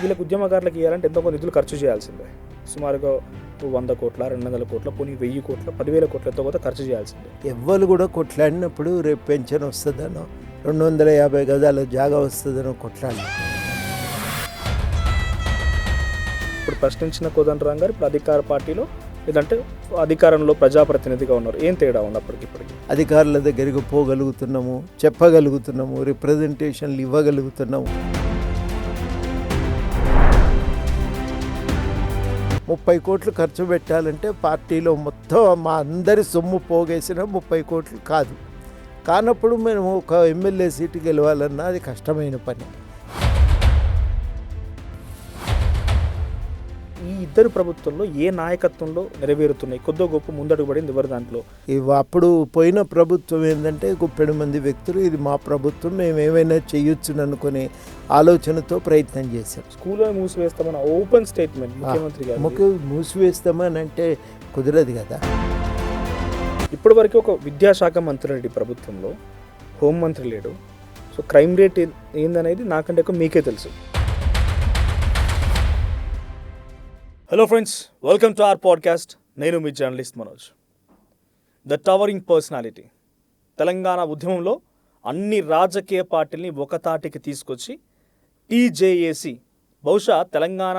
వీళ్ళకి ఉద్యమకారులకు ఇవ్వాలంటే ఎంతో కొంత నిధులు ఖర్చు చేయాల్సిందే. సుమారుగా 100 కోట్ల 200 కోట్ల పోనీ 1000 కోట్ల 10,000 కోట్ల ఎంతో కొంత ఖర్చు చేయాల్సిందే. ఎవ్వరు కూడా కొట్లాడినప్పుడు రేపు పెన్షన్ వస్తుందనో 250 గజాల జాగా వస్తుందనో కొట్లాడి. ఇప్పుడు ప్రశ్నించిన కోదండరాం గారు ఇప్పుడు అధికార పార్టీలో లేదంటే అధికారంలో ప్రజాప్రతినిధిగా ఉన్నారు. ఏం తేడా ఉంది అప్పటికిప్పటికి? అధికారుల దగ్గరికి పోగలుగుతున్నాము, చెప్పగలుగుతున్నాము, రిప్రజెంటేషన్లు ఇవ్వగలుగుతున్నాము. 30 కోట్లు ఖర్చు పెట్టాలంటే పార్టీలో మొత్తం మా అందరి సొమ్ము పోగేసిన 30 కోట్లు కాదు. కానప్పుడు మేము ఒక ఎమ్మెల్యే సీటు గెలవాలన్నా అది కష్టమైన పని. ఈ ఇద్దరు ప్రభుత్వంలో ఏ నాయకత్వంలో నెరవేరుతున్నాయి? కొద్దో గొప్ప ముందడుగు పడింది ఎవరు దాంట్లో? అప్పుడు పోయిన ప్రభుత్వం ఏంటంటే గుప్పెడు మంది వ్యక్తులు ఇది మా ప్రభుత్వం, మేము ఏమైనా చేయొచ్చు అనుకునే ఆలోచనతో ప్రయత్నం చేశాం. స్కూల్లో మూసివేస్తామని ఓపెన్ స్టేట్మెంట్ ముఖ్యమంత్రి గారు. మూసివేస్తామని అంటే కుదరదు కదా. ఇప్పటి వరకు ఒక విద్యాశాఖ మంత్రి రెడ్డి ప్రభుత్వంలో హోంమంత్రి లేడు. సో క్రైమ్ రేట్ ఏందనేది నాకంటే ఎక్కువ మీకే తెలుసు. Hello friends, welcome to our podcast. నేను మీ journalist Manoj. The towering personality. Telangana ఉద్యమంలో అన్ని రాజకీయ పార్టీల్ని ఒకతాటికి తీసుకొచ్చి టీజేఏసీ, బహుశా తెలంగాణ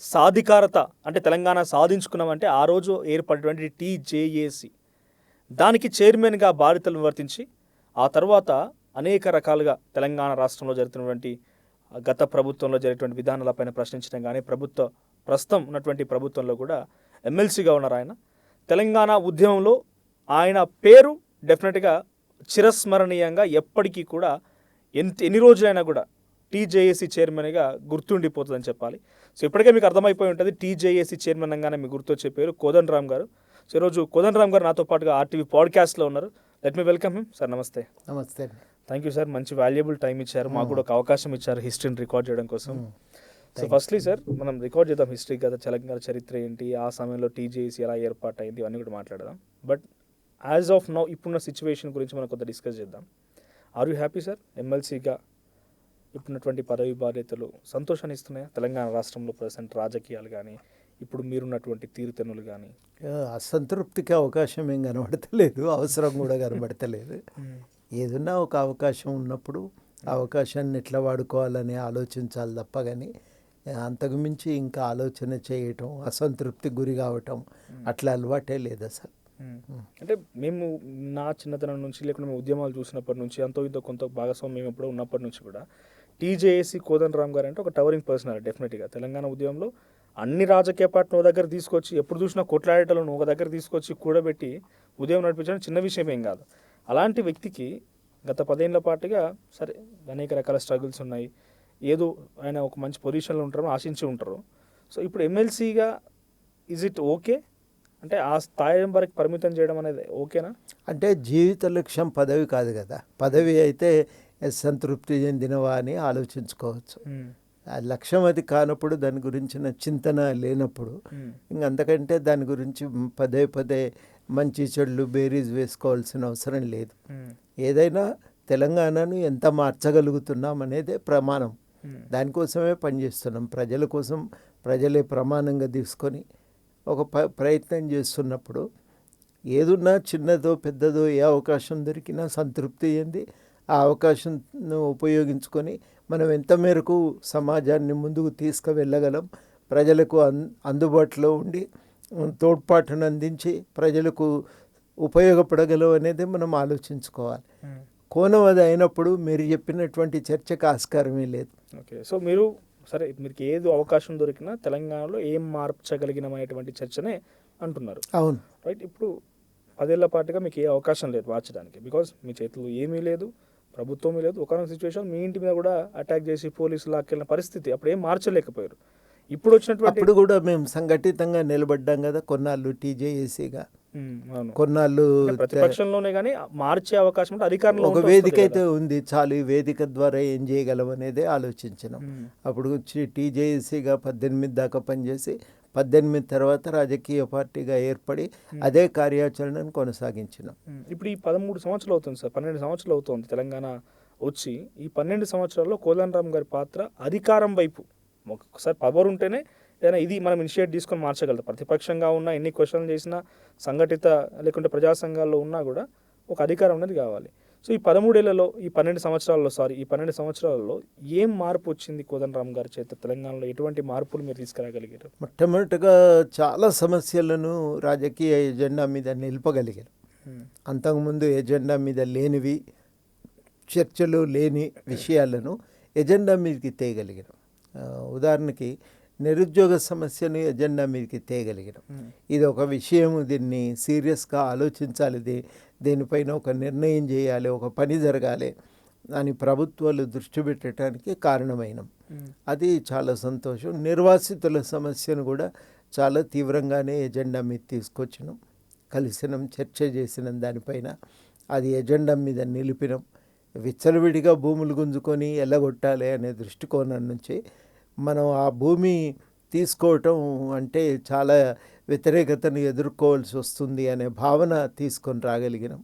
సాధికారత అంటే తెలంగాణ సాధించుకున్నామంటే ఆ రోజు ఏర్పడినటువంటి టీజేఏసీ, దానికి చైర్మన్గా బాధ్యతలు నిర్వర్తించి ఆ తర్వాత అనేక రకాలుగా తెలంగాణ రాష్ట్రంలో జరుగుతున్నటువంటి గత ప్రభుత్వంలో జరిగినటువంటి విధానాలపైన ప్రశ్నించడం కానీ ప్రస్తుతం ఉన్నటువంటి ప్రభుత్వంలో కూడా ఎమ్మెల్సీగా ఉన్నారు ఆయన. తెలంగాణ ఉద్యమంలో ఆయన పేరు డెఫినెట్గా చిరస్మరణీయంగా ఎప్పటికీ కూడా ఎన్ని రోజులైనా కూడా టీజేఏసీ చైర్మన్గా గుర్తుండిపోతుందని చెప్పాలి. సో ఇప్పటికే మీకు అర్థమైపోయి ఉంటుంది, టీజేఏసీ చైర్మన్ అనగానే మీకు గుర్తొచ్చే పేరు కోదండరాం గారు. సో ఈరోజు కోదండరాం గారు నాతో పాటుగా ఆర్టీవీ పాడ్కాస్ట్లో ఉన్నారు. Let me welcome him. Sir నమస్తే. నమస్తే. థ్యాంక్ యూ సార్, మంచి వాల్యుబుల్ టైం ఇచ్చారు, మాకు కూడా ఒక అవకాశం ఇచ్చారు హిస్టరీని రికార్డ్ చేయడం కోసం. సో ఫస్ట్లీ సార్, మనం రికార్డ్ చేద్దాం హిస్టరీ, కదా తెలంగాణ చరిత్ర ఏంటి, ఆ సమయంలో టీజేఏసీ ఎలా ఏర్పాటైంది, ఇవన్నీ కూడా మాట్లాడదాం. బట్ యాజ్ ఆఫ్ నౌ ఇప్పుడున్న సిచ్యువేషన్ గురించి మనం కొంత డిస్కస్ చేద్దాం. Are you happy sir? ఎమ్మెల్సీగా ఇప్పుడున్నటువంటి పదవి బాధ్యతలు సంతోషాన్ని ఇస్తున్నాయా? తెలంగాణ రాష్ట్రంలో ప్రజెంట్ రాజకీయాలు కానీ ఇప్పుడు మీరున్నటువంటి తీరుతెన్నులు కానీ? అసంతృప్తికి అవకాశం ఏం కనబడతలేదు, అవసరం కూడా కనబడతలేదు. ఏదన్నా ఒక అవకాశం ఉన్నప్పుడు ఆ అవకాశాన్ని ఎట్లా వాడుకోవాలని ఆలోచించాలి తప్ప కానీ అంతకుమించి ఇంకా ఆలోచన చేయటం, అసంతృప్తికి గురి కావటం అట్లా అలవాటే లేదు అసలు. అంటే మేము నా చిన్నతనం నుంచి లేకుండా మేము ఉద్యమాలు చూసినప్పటి నుంచి అంతో ఇంతో కొంత భాగస్వామ్యం ఎప్పుడో ఉన్నప్పటి నుంచి కూడా టీజేఏసీ కోదండరాం గారు అంటే ఒక టవరింగ్ పర్సనాలిటీ. డెఫినెట్గా తెలంగాణ ఉద్యమంలో అన్ని రాజకీయ పార్టీలు దగ్గర తీసుకొచ్చి ఎప్పుడు చూసినా కొట్లాడేటలను ఒక దగ్గర తీసుకొచ్చి కూడబెట్టి ఉద్యమం నడిపించడం చిన్న విషయం ఏం కాదు. అలాంటి వ్యక్తికి గత 10 ఏళ్ల పాటుగా సరే అనేక రకాల స్ట్రగుల్స్ ఉన్నాయి, ఏదో ఆయన ఒక మంచి పొజిషన్లో ఉంటారో ఆశించి ఉంటారు. సో ఇప్పుడు ఎమ్మెల్సీగా ఈజ్ ఇట్ ఓకే? అంటే ఆ స్థాయి వరకు పరిమితం చేయడం అనేది ఓకేనా? అంటే జీవిత లక్ష్యం పదవి కాదు కదా. పదవి అయితే సంతృప్తి చెందినవా అని ఆలోచించుకోవచ్చు. ఆ లక్ష్యం అది కానప్పుడు, దాని గురించిన చింతన లేనప్పుడు ఇంకంతకంటే దాని గురించి పదే మంచి చెడులు బేరీజ్ వేసుకోవాల్సిన అవసరం లేదు. ఏదైనా తెలంగాణను ఎంత మార్చగలుగుతున్నాం అనేదే ప్రమాణం. దానికోసమే పనిచేస్తున్నాం. ప్రజల కోసం ప్రజలే ప్రమాణంగా తీసుకొని ఒక ప్రయత్నం చేస్తున్నప్పుడు ఏదున్నా చిన్నదో పెద్దదో ఏ అవకాశం దొరికినా సంతృప్తి చెంది ఆ అవకాశంను ఉపయోగించుకొని మనం ఎంత మేరకు సమాజాన్ని ముందుకు తీసుకువెళ్ళగలం, ప్రజలకు అందుబాటులో ఉండి తోడ్పాటును అందించి ప్రజలకు ఉపయోగపడగలం అనేది మనం ఆలోచించుకోవాలి. కోణం అది అయినప్పుడు మీరు చెప్పినటువంటి చర్చకు ఆస్కారమే లేదు. ఓకే, సో మీరు ఏది అవకాశం దొరికినా తెలంగాణలో ఏం మార్చగలిగినమైనటువంటి చర్చనే అంటున్నారు. అవును, రైట్. ఇప్పుడు 10 ఏళ్ల పాటుగా మీకు ఏ అవకాశం లేదు మార్చడానికి, బికాజ్ మీ చేతుల్లో ఏమీ లేదు, ప్రభుత్వమీ లేదు. ఒకనొక సిచ్యువేషన్ మీ ఇంటి మీద కూడా అటాక్ చేసి పోలీసులు లాక్కెళ్ళిన పరిస్థితి, అప్పుడు ఏం మార్చలేకపోయారు. ఇప్పుడు వచ్చినటువంటి అప్పుడు కూడా మేము సంఘటితంగా నిలబడ్డాం కదా కొన్నాళ్ళు టీజేఏసీగా. కొన్నాళ్ళు ప్రతిపక్షంలోనే కానీ మార్చే అవకాశం ఉంటే అధికారంలో ఒక వేదిక అయితే ఉంది చాలు, ఈ వేదిక ద్వారా ఏం చేయగలం అనేది ఆలోచించినాం. అప్పుడు టీజేఏసీగా 18 దాకా పనిచేసి 18 తర్వాత రాజకీయ పార్టీగా ఏర్పడి అదే కార్యాచరణను కొనసాగించినాం. ఇప్పుడు ఈ 13 సంవత్సరాలు అవుతుంది సార్, 12 సంవత్సరాలు అవుతుంది తెలంగాణ వచ్చి ఈ 12 సంవత్సరాల్లో కోదండరామ్ గారి పాత్ర అధికారం వైపు ఒక్కొక్కసారి పవర్ ఉంటేనే ఏదైనా ఇది మనం ఇనిషియేట్ తీసుకొని మార్చగలుగుతాం. ప్రతిపక్షంగా ఉన్న ఎన్ని క్వశ్చన్లు చేసినా సంఘటిత లేకుంటే ప్రజా సంఘాల్లో ఉన్నా కూడా ఒక అధికారం అనేది కావాలి. సో ఈ 13 ఏళ్లలో ఈ 12 సంవత్సరాలలో ఏం మార్పు వచ్చింది కోదండరామ్ గారి చేత తెలంగాణలో? ఎటువంటి మార్పులు మీరు తీసుకురాగలిగారు? మొట్టమొదటిగా చాలా సమస్యలను రాజకీయ ఎజెండా మీద నిలపగలిగారు. అంతకుముందు ఎజెండా మీద లేనివి, చర్చలు లేని విషయాలను ఎజెండా మీదకి తేయగలిగారు. ఉదాహరణకి నిరుద్యోగ సమస్యను ఎజెండా మీదకి తేయగలిగారు. ఇది ఒక విషయం, దీన్ని సీరియస్గా ఆలోచించాలి, దీనిపైన ఒక నిర్ణయం చేయాలి, ఒక పని జరగాలి అని ప్రభుత్వాలు దృష్టి పెట్టడానికి కారణమైనాం. అది చాలా సంతోషం. నిర్వాసితుల సమస్యను కూడా చాలా తీవ్రంగానే ఎజెండా మీద తీసుకొచ్చినాం, కలిసినాం, చర్చ చేసినాం దానిపైన. అది ఎజెండా మీద నిలిపినాం. విచ్చలవిడిగా భూములు గుంజుకొని ఎల్లగొట్టాలి అనే దృష్టికోణం నుంచి మనం ఆ భూమి తీసుకోవటం అంటే చాలా వ్యతిరేకతను ఎదుర్కోవాల్సి వస్తుంది అనే భావన తీసుకొని రాగలిగినాం.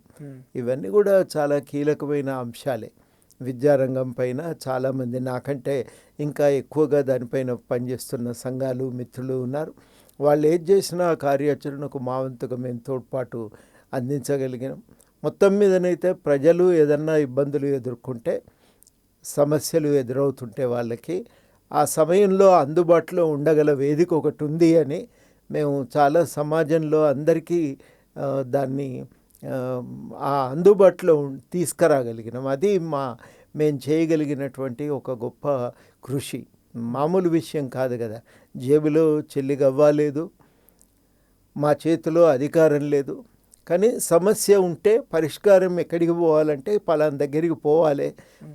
ఇవన్నీ కూడా చాలా కీలకమైన అంశాలే. విద్యారంగం పైన చాలామంది నాకంటే ఇంకా ఎక్కువగా దానిపైన పనిచేస్తున్న సంఘాలు, మిత్రులు ఉన్నారు. వాళ్ళు ఏది చేసినా ఆ కార్యాచరణకు మా వంతుగా మేము తోడ్పాటు అందించగలిగినాం. మొత్తం మీదనైతే ప్రజలు ఏదన్నా ఇబ్బందులు ఎదుర్కొంటే, సమస్యలు ఎదురవుతుంటే వాళ్ళకి ఆ సమయంలో అందుబాటులో ఉండగల వేదిక ఒకటి ఉంది అని మేము చాలా సమాజంలో అందరికీ దాన్ని ఆ అందుబాటులో తీసుకురాగలిగినాం. అది మేము చేయగలిగినటువంటి ఒక గొప్ప కృషి. మామూలు విషయం కాదు కదా. జేబులో చెల్లిగవ్వ లేదు, మా చేతిలో అధికారం లేదు, కానీ సమస్య ఉంటే పరిష్కారం ఎక్కడికి పోవాలంటే పలానా దగ్గరికి పోవాలి.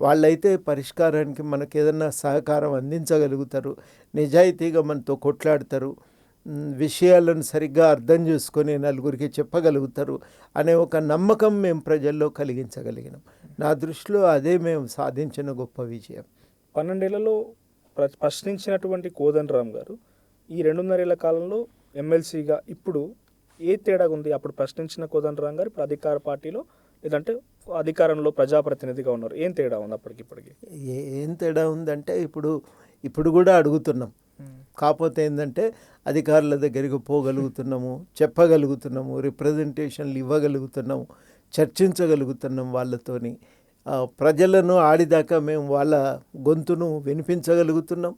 వాళ్ళైతే పరిష్కారానికి మనకు ఏదన్నా సహకారం అందించగలుగుతారు, నిజాయితీగా మనతో కొట్లాడతారు, విషయాలను సరిగ్గా అర్థం చేసుకొని నలుగురికి చెప్పగలుగుతారు అనే ఒక నమ్మకం మేము ప్రజల్లో కలిగించగలిగినాం. నా దృష్టిలో అదే మేము సాధించిన గొప్ప విజయం. 12 ఏళ్లలో ప్రశ్నించినటువంటి కోదండరామ్ గారు ఈ 2.5 ఏళ్ల కాలంలో ఎమ్మెల్సీగా ఇప్పుడు ఏ తేడా ఉంది? అప్పుడు ప్రశ్నించిన కోదండరామ్ గారు ఇప్పుడు అధికార పార్టీలో లేదంటే అధికారంలో ప్రజాప్రతినిధిగా ఉన్నారు. ఏం తేడా ఉంది అప్పటికిప్పటికి? ఏం తేడా ఉందంటే ఇప్పుడు కూడా అడుగుతున్నాం. కాకపోతే ఏంటంటే అధికారుల దగ్గరికి పోగలుగుతున్నాము, చెప్పగలుగుతున్నాము, రిప్రజెంటేషన్లు ఇవ్వగలుగుతున్నాము, చర్చించగలుగుతున్నాం వాళ్ళతోని. ప్రజలను ఆడిదాకా మేము వాళ్ళ గొంతును వినిపించగలుగుతున్నాం,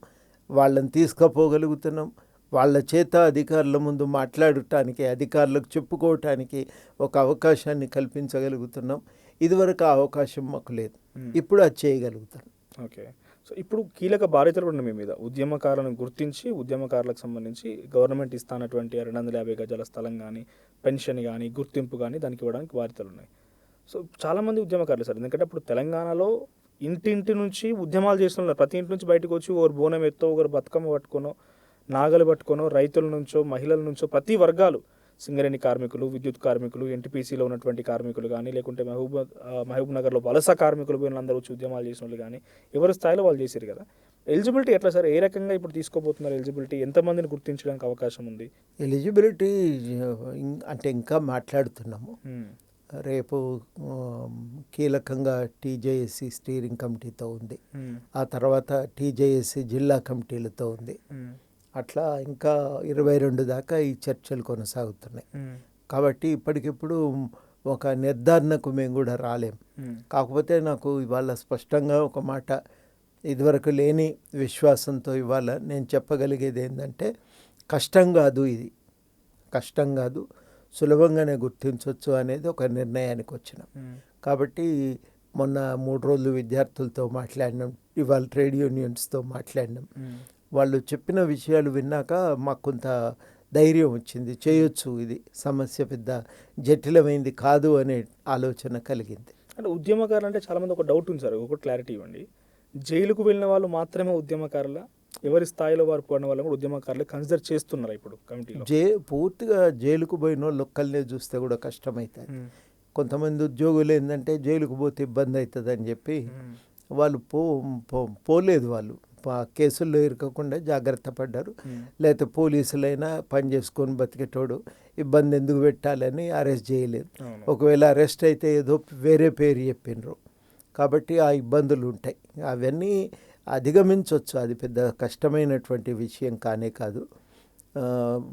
వాళ్ళని తీసుకుపోగలుగుతున్నాం. వాళ్ళ చేత అధికారుల ముందు మాట్లాడటానికి, అధికారులకు చెప్పుకోవటానికి ఒక అవకాశాన్ని కల్పించగలుగుతున్నాం. ఇదివరకు ఆ అవకాశం మాకు లేదు, ఇప్పుడు అది చేయగలుగుతాం. ఓకే. సో ఇప్పుడు కీలక బాధ్యతలు ఉన్నాయి మీ మీద. ఉద్యమకారులను గుర్తించి ఉద్యమకారులకు సంబంధించి గవర్నమెంట్ ఇస్తానటువంటి 250 గజాల స్థలం కానీ, పెన్షన్ కానీ, గుర్తింపు కానీ దానికి ఇవ్వడానికి బాధ్యతలు ఉన్నాయి. సో చాలామంది ఉద్యమకారులు సార్, ఎందుకంటే ఇప్పుడు తెలంగాణలో ఇంటింటి నుంచి ఉద్యమాలు చేస్తున్నారు. ప్రతి ఇంటి నుంచి బయటకు వచ్చి ఒకరు బోనం ఎత్తో, ఒకరు బతుకమ్మ పట్టుకోనో, నాగలు పట్టుకోనో, రైతుల నుంచో, మహిళల నుంచో, ప్రతి వర్గాలు, సింగరేణి కార్మికులు, విద్యుత్ కార్మికులు, ఎన్టీపీసీలో ఉన్నటువంటి కార్మికులు కానీ, లేకుంటే మహబూబ్ నగర్లో వలస కార్మికులు వీళ్ళందరూ వచ్చి ఉద్యమాలు చేసిన వాళ్ళు కానీ, ఎవరి స్థాయిలో వాళ్ళు చేశారు కదా. ఎలిజిబిలిటీ ఎట్లా సార్? ఏ రకంగా ఇప్పుడు తీసుకోబోతున్నారు? ఎలిజిబిలిటీ ఎంతమందిని గుర్తించడానికి అవకాశం ఉంది? ఎలిజిబిలిటీ అంటే ఇంకా మాట్లాడుతున్నాము. రేపు కీలకంగా టీజేఎస్సీ స్టీరింగ్ కమిటీతో ఉంది, ఆ తర్వాత టీజేఎస్సీ జిల్లా కమిటీలతో ఉంది. అట్లా ఇంకా 22 దాకా ఈ చర్చలు కొనసాగుతున్నాయి. కాబట్టి ఇప్పటికిప్పుడు ఒక నిర్ధారణకు మేము కూడా రాలేం. కాకపోతే నాకు ఇవాళ స్పష్టంగా ఒక మాట, ఇదివరకు లేని విశ్వాసంతో ఇవాళ నేను చెప్పగలిగేది ఏంటంటే, కష్టం కాదు, ఇది కష్టం కాదు, సులభంగానే గుర్తించవచ్చు అనేది ఒక నిర్ణయానికి వచ్చినాం. కాబట్టి మొన్న 3 రోజులు విద్యార్థులతో మాట్లాడినాం, ఇవాళ ట్రేడ్ యూనియన్స్తో మాట్లాడినాం. వాళ్ళు చెప్పిన విషయాలు విన్నాక మాకు కొంత ధైర్యం వచ్చింది, చేయొచ్చు, ఇది సమస్య పెద్ద జటిలమైంది కాదు అనే ఆలోచన కలిగింది. అంటే ఉద్యమకారులు అంటే చాలామంది ఒక డౌట్ ఉంది సార్, ఒకటి క్లారిటీ ఇవ్వండి. జైలుకు వెళ్ళిన వాళ్ళు మాత్రమే ఉద్యమకారుల, ఎవరి స్థాయిలో వారు పోయిన వాళ్ళు కూడా ఉద్యమకారులు కన్సిడర్ చేస్తున్నారు ఇప్పుడు కమిటీలో? పూర్తిగా జైలుకు పోయిన వాళ్ళు ఒక్కళ్ళనే చూస్తే కూడా కష్టమవుతుంది. కొంతమంది ఉద్యోగులు ఏంటంటే జైలుకు పోతే ఇబ్బంది అవుతుంది అని చెప్పి వాళ్ళు పోలేదు. వాళ్ళు కేసుల్లో ఇరకకుండా జాగ్రత్త పడ్డారు. లేకపోతే పోలీసులైనా పని చేసుకొని బతికేటోడు ఇబ్బంది ఎందుకు పెట్టాలని అరెస్ట్ చేయలేదు. ఒకవేళ అరెస్ట్ అయితే ఏదో వేరే పేరు చెప్పిండ్రు, కాబట్టి ఆ ఇబ్బందులు ఉంటాయి. అవన్నీ అధిగమించవచ్చు. అది పెద్ద కష్టమైనటువంటి విషయం కానే కాదు.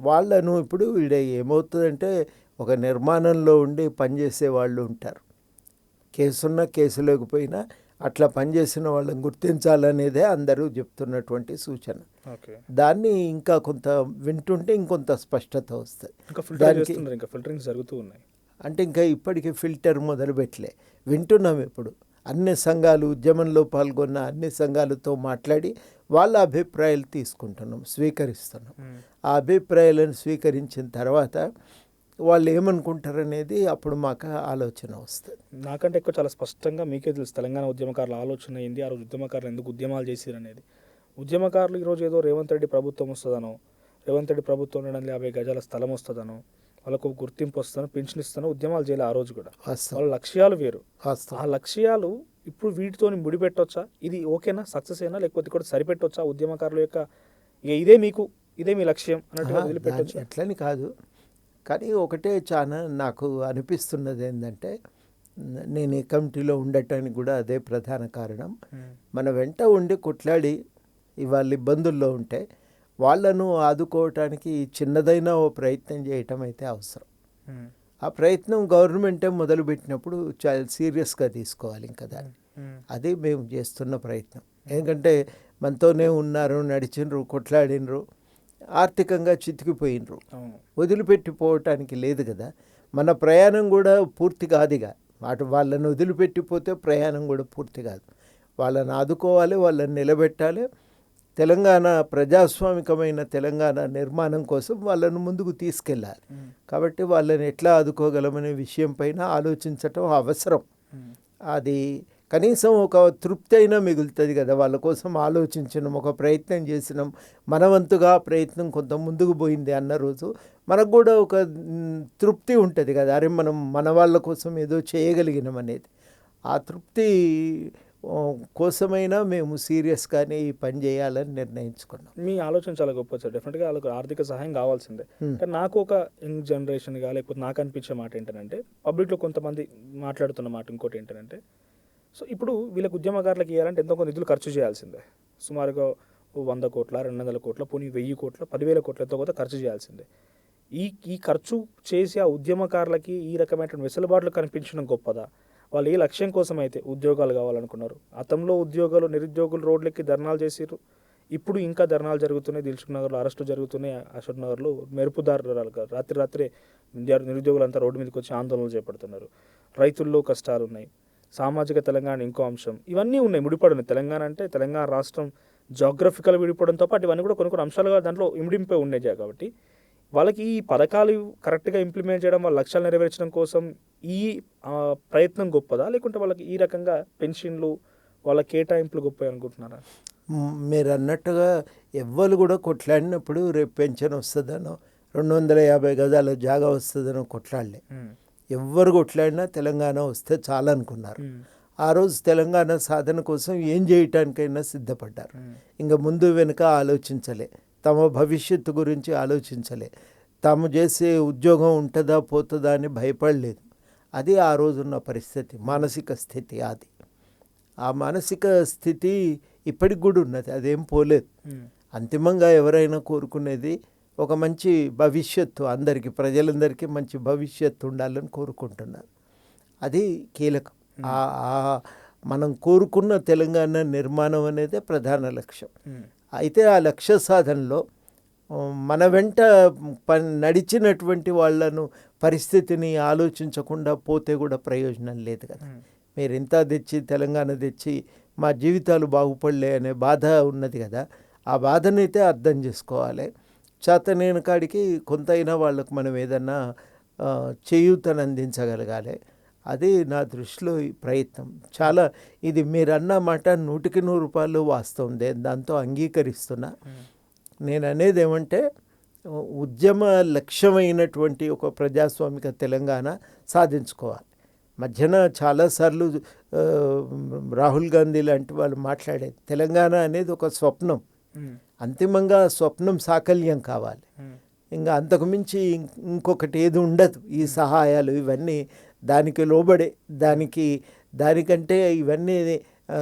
వాళ్ళను ఇప్పుడు ఏమవుతుందంటే ఒక నిర్మాణంలో ఉండి పనిచేసే వాళ్ళు ఉంటారు. కేసున్నా కేసు లేకపోయినా అట్లా పనిచేసిన వాళ్ళని గుర్తించాలనేదే అందరూ చెప్తున్నటువంటి సూచన. దాన్ని ఇంకా కొంత వింటుంటే ఇంకొంత స్పష్టత వస్తుంది. ఇంకా ఫిల్టరింగ్ జరుగుతూ ఉన్నాయి అంటే ఇంకా ఇప్పటికీ ఫిల్టర్ మొదలుపెట్టలే. వింటున్నాం ఇప్పుడు అన్ని సంఘాలు, ఉద్యమంలో పాల్గొన్న అన్ని సంఘాలతో మాట్లాడి వాళ్ళ అభిప్రాయాలు తీసుకుంటున్నాం, స్వీకరిస్తున్నాం. ఆ అభిప్రాయాలను స్వీకరించిన తర్వాత వాళ్ళు ఏమనుకుంటారనేది అప్పుడు మాకు ఆలోచన వస్తుంది. నాకంటే ఎక్కువ చాలా స్పష్టంగా మీకే తెలుసు తెలంగాణ ఉద్యమకారుల ఆలోచన ఏంది, ఆ రోజు ఉద్యమకారులు ఎందుకు ఉద్యమాలు చేశారు అనేది. ఉద్యమకారులు ఈరోజు ఏదో రేవంత్ రెడ్డి ప్రభుత్వం వస్తుందనో, రేవంత్ రెడ్డి ప్రభుత్వం 250 గజాల స్థలం వస్తుందనో, వాళ్ళకు గుర్తింపు వస్తానో, పెన్షన్ ఇస్తానో ఉద్యమాలు చేయాలి. ఆ రోజు కూడా వాళ్ళ లక్ష్యాలు వేరు. ఆ లక్ష్యాలు ఇప్పుడు వీటితో ముడిపెట్టొచ్చా? ఇది ఓకేనా, సక్సెస్ అయినా, లేకపోతే కూడా సరిపెట్టొచ్చా ఉద్యమకారుల యొక్క ఇదే మీ లక్ష్యం అన్నట్టుగా వదిలిపెట్టొచ్చు? ఎట్లని కాదు, కానీ ఒకటే చాలా నాకు అనిపిస్తున్నది ఏంటంటే, నేను ఈ కమిటీలో ఉండటానికి కూడా అదే ప్రధాన కారణం. మన వెంట ఉండి కొట్లాడి ఇవాళ ఇబ్బందుల్లో ఉంటే వాళ్ళను ఆదుకోవటానికి చిన్నదైనా ఓ ప్రయత్నం చేయటం అయితే అవసరం. ఆ ప్రయత్నం గవర్నమెంటే మొదలుపెట్టినప్పుడు చాలా సీరియస్గా తీసుకోవాలి ఇంకా దాన్ని. అది మేము చేస్తున్న ప్రయత్నం. ఎందుకంటే మనతోనే ఉన్నారు, నడిచినరు, కొట్లాడినరు, ఆర్థికంగా చితికిపోయినరు, వదిలిపెట్టిపోవటానికి లేదు కదా. మన ప్రయాణం కూడా పూర్తి కాదుగా. వాళ్ళని వదిలిపెట్టిపోతే ప్రయాణం కూడా పూర్తి కాదు. వాళ్ళని ఆదుకోవాలి, వాళ్ళని నిలబెట్టాలి. తెలంగాణ ప్రజాస్వామికమైన తెలంగాణ నిర్మాణం కోసం వాళ్ళను ముందుకు తీసుకెళ్ళాలి. కాబట్టి వాళ్ళని ఎట్లా ఆదుకోగలమనే విషయం పైన ఆలోచించటం అవసరం. అది కనీసం ఒక తృప్తి అయినా మిగులుతుంది కదా. వాళ్ళ కోసం ఆలోచించినాం, ఒక ప్రయత్నం చేసినాం, మనవంతుగా ప్రయత్నం కొంత ముందుకు పోయింది అన్న రోజు మనకు కూడా ఒక తృప్తి ఉంటుంది కదా. అరే మనం మన వాళ్ళ కోసం ఏదో చేయగలిగినాం అనేది. ఆ తృప్తి కోసమైనా మేము సీరియస్గానే ఈ పని చేయాలని నిర్ణయించుకున్నాం. మీ ఆలోచన చాలా గొప్ప సార్. డెఫినెట్గా వాళ్ళకు ఆర్థిక సహాయం కావాల్సిందే. కానీ నాకు ఒక యంగ్ జనరేషన్గా లేకపోతే నాకు అనిపించే మాట ఏంటంటే, పబ్లిక్లో కొంతమంది మాట్లాడుతున్న మాట ఇంకోటి ఏంటంటే, సో ఇప్పుడు వీళ్ళకి ఉద్యమకారులకు ఇవ్వాలంటే ఎంతో కొంత నిధులు ఖర్చు చేయాల్సిందే. సుమారుగా 100 కోట్ల, 200 కోట్ల, పోనీ 1000 కోట్ల, 10,000 కోట్ల ఎంతో కొంత ఖర్చు చేయాల్సిందే. ఈ ఖర్చు చేసి ఆ ఉద్యమకారులకి ఈ రకమైన వెసులుబాట్లు కనిపించడం గొప్పదా? వాళ్ళు ఏ లక్ష్యం కోసం అయితే ఉద్యోగాలు కావాలనుకున్నారు, గతంలో ఉద్యోగాలు నిరుద్యోగులు రోడ్లెక్కి ధర్నాలు చేసిర్రు, ఇప్పుడు ఇంకా ధర్నాలు జరుగుతున్నాయి. దిల్సుఖ్ నగర్లో అరెస్టు జరుగుతున్నాయి, అశోక్ నగర్లో మెరుపుదారులు రాత్రే నిరుద్యోగులంతా రోడ్డు మీదకి వచ్చి ఆందోళనలు చేపడుతున్నారు. రైతుల్లో కష్టాలు ఉన్నాయి, సామాజిక తెలంగాణ ఇంకో అంశం, ఇవన్నీ ఉన్నాయి, ముడిపడి తెలంగాణ అంటే తెలంగాణ రాష్ట్రం జాగ్రఫికల్ విడిపోవడంతో పాటు ఇవన్నీ కూడా కొన్ని అంశాలుగా దాంట్లో ఇమిడింపై ఉన్నాయి. కాబట్టి వాళ్ళకి ఈ పథకాలు కరెక్ట్గా ఇంప్లిమెంట్ చేయడం, వాళ్ళ లక్ష్యాలు నెరవేర్చడం కోసం ఈ ప్రయత్నం గొప్పదా, లేకుంటే వాళ్ళకి ఈ రకంగా పెన్షన్లు వాళ్ళ కేటాయింపులు గొప్ప అనుకుంటున్నారా? మీరు అన్నట్టుగా ఎవ్వరు కూడా కొట్లాడినప్పుడు రేపు పెన్షన్ వస్తుందనో 250 గజాల జాగా వస్తుందనో కొట్లాడలే. ఎవ్వరు కొట్లాడినా తెలంగాణ వస్తే చాలనుకున్నారు. ఆ రోజు తెలంగాణ సాధన కోసం ఏం చేయటానికైనా సిద్ధపడ్డారు. ఇంకా ముందు వెనుక ఆలోచించలే, తమ భవిష్యత్తు గురించి ఆలోచించలే, తాము చేసే ఉద్యోగం ఉంటుందా పోతుందా అని భయపడలేదు. అది ఆ రోజున్న పరిస్థితి, మానసిక స్థితి. అది ఆ మానసిక స్థితి ఇప్పటికి కూడా ఉన్నది, అదేం పోలేదు. అంతిమంగా ఎవరైనా కోరుకునేది ఒక మంచి భవిష్యత్తు, అందరికీ ప్రజలందరికీ మంచి భవిష్యత్తు ఉండాలని కోరుకుంటున్నారు. అది కీలకం. మనం కోరుకున్న తెలంగాణ నిర్మాణం అనేదే ప్రధాన లక్ష్యం. అయితే ఆ లక్ష్య సాధనలో మన వెంట నడిచినటువంటి వాళ్ళను పరిస్థితిని ఆలోచించకుండా పోతే కూడా ప్రయోజనం లేదు కదా. మీరు ఇంత తెచ్చి తెలంగాణ తెచ్చి మా జీవితాలు బాగుపడలే అనే బాధ ఉన్నది కదా. ఆ బాధనైతే అర్థం చేసుకోవాలి. చేతనైన కాడికి కొంతైనా వాళ్ళకు మనం ఏదన్నా చేయూతను అందించగలగాలి. అది నా దృష్టిలో ఈ ప్రయత్నం. చాలా ఇది మీరు అన్న మాట 100కి 100 వాస్తవం. దాంతో అంగీకరిస్తున్నా. నేను అనేది ఏమంటే, ఉద్యమ లక్ష్యమైనటువంటి ఒక ప్రజాస్వామిక తెలంగాణ సాధించుకోవాలి. మధ్యన చాలాసార్లు రాహుల్ గాంధీ లాంటి వాళ్ళు మాట్లాడేది తెలంగాణ అనేది ఒక స్వప్నం, అంతిమంగా స్వప్నం సాకల్యం కావాలి. ఇంకా అంతకుమించి ఇంకొకటి ఏది ఉండదు. ఈ సహాయాలు ఇవన్నీ దానికి లోబడే, దానికి దానికంటే ఇవన్నీ ఆ,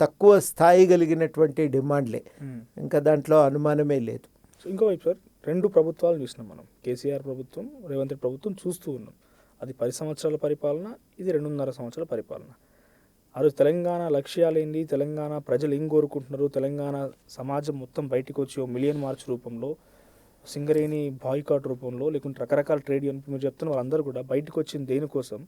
తక్కువ స్థాయి కలిగినటువంటి డిమాండ్లే, ఇంకా దాంట్లో అనుమానమే లేదు. సో ఇంకోవైపు సార్, 2 ప్రభుత్వాలు చూసినాం మనం. కేసీఆర్ ప్రభుత్వం, రేవంత్ రెడ్డి ప్రభుత్వం చూస్తూ ఉన్నాం. అది 10 సంవత్సరాల పరిపాలన, ఇది 2.5 సంవత్సరాల పరిపాలన. ఆ రోజు తెలంగాణ లక్ష్యాలేంటి, తెలంగాణ ప్రజలు ఏం కోరుకుంటున్నారు, తెలంగాణ సమాజం మొత్తం బయటికి వచ్చి 1 మిలియన్ మార్చ్ రూపంలో, సింగరేణి బాయ్కాట్ రూపంలో, లేకుంటే రకరకాల ట్రేడ్ యూనియన్ మీరు చెప్తున్న వాళ్ళందరూ కూడా బయటకు వచ్చింది దేనికోసం?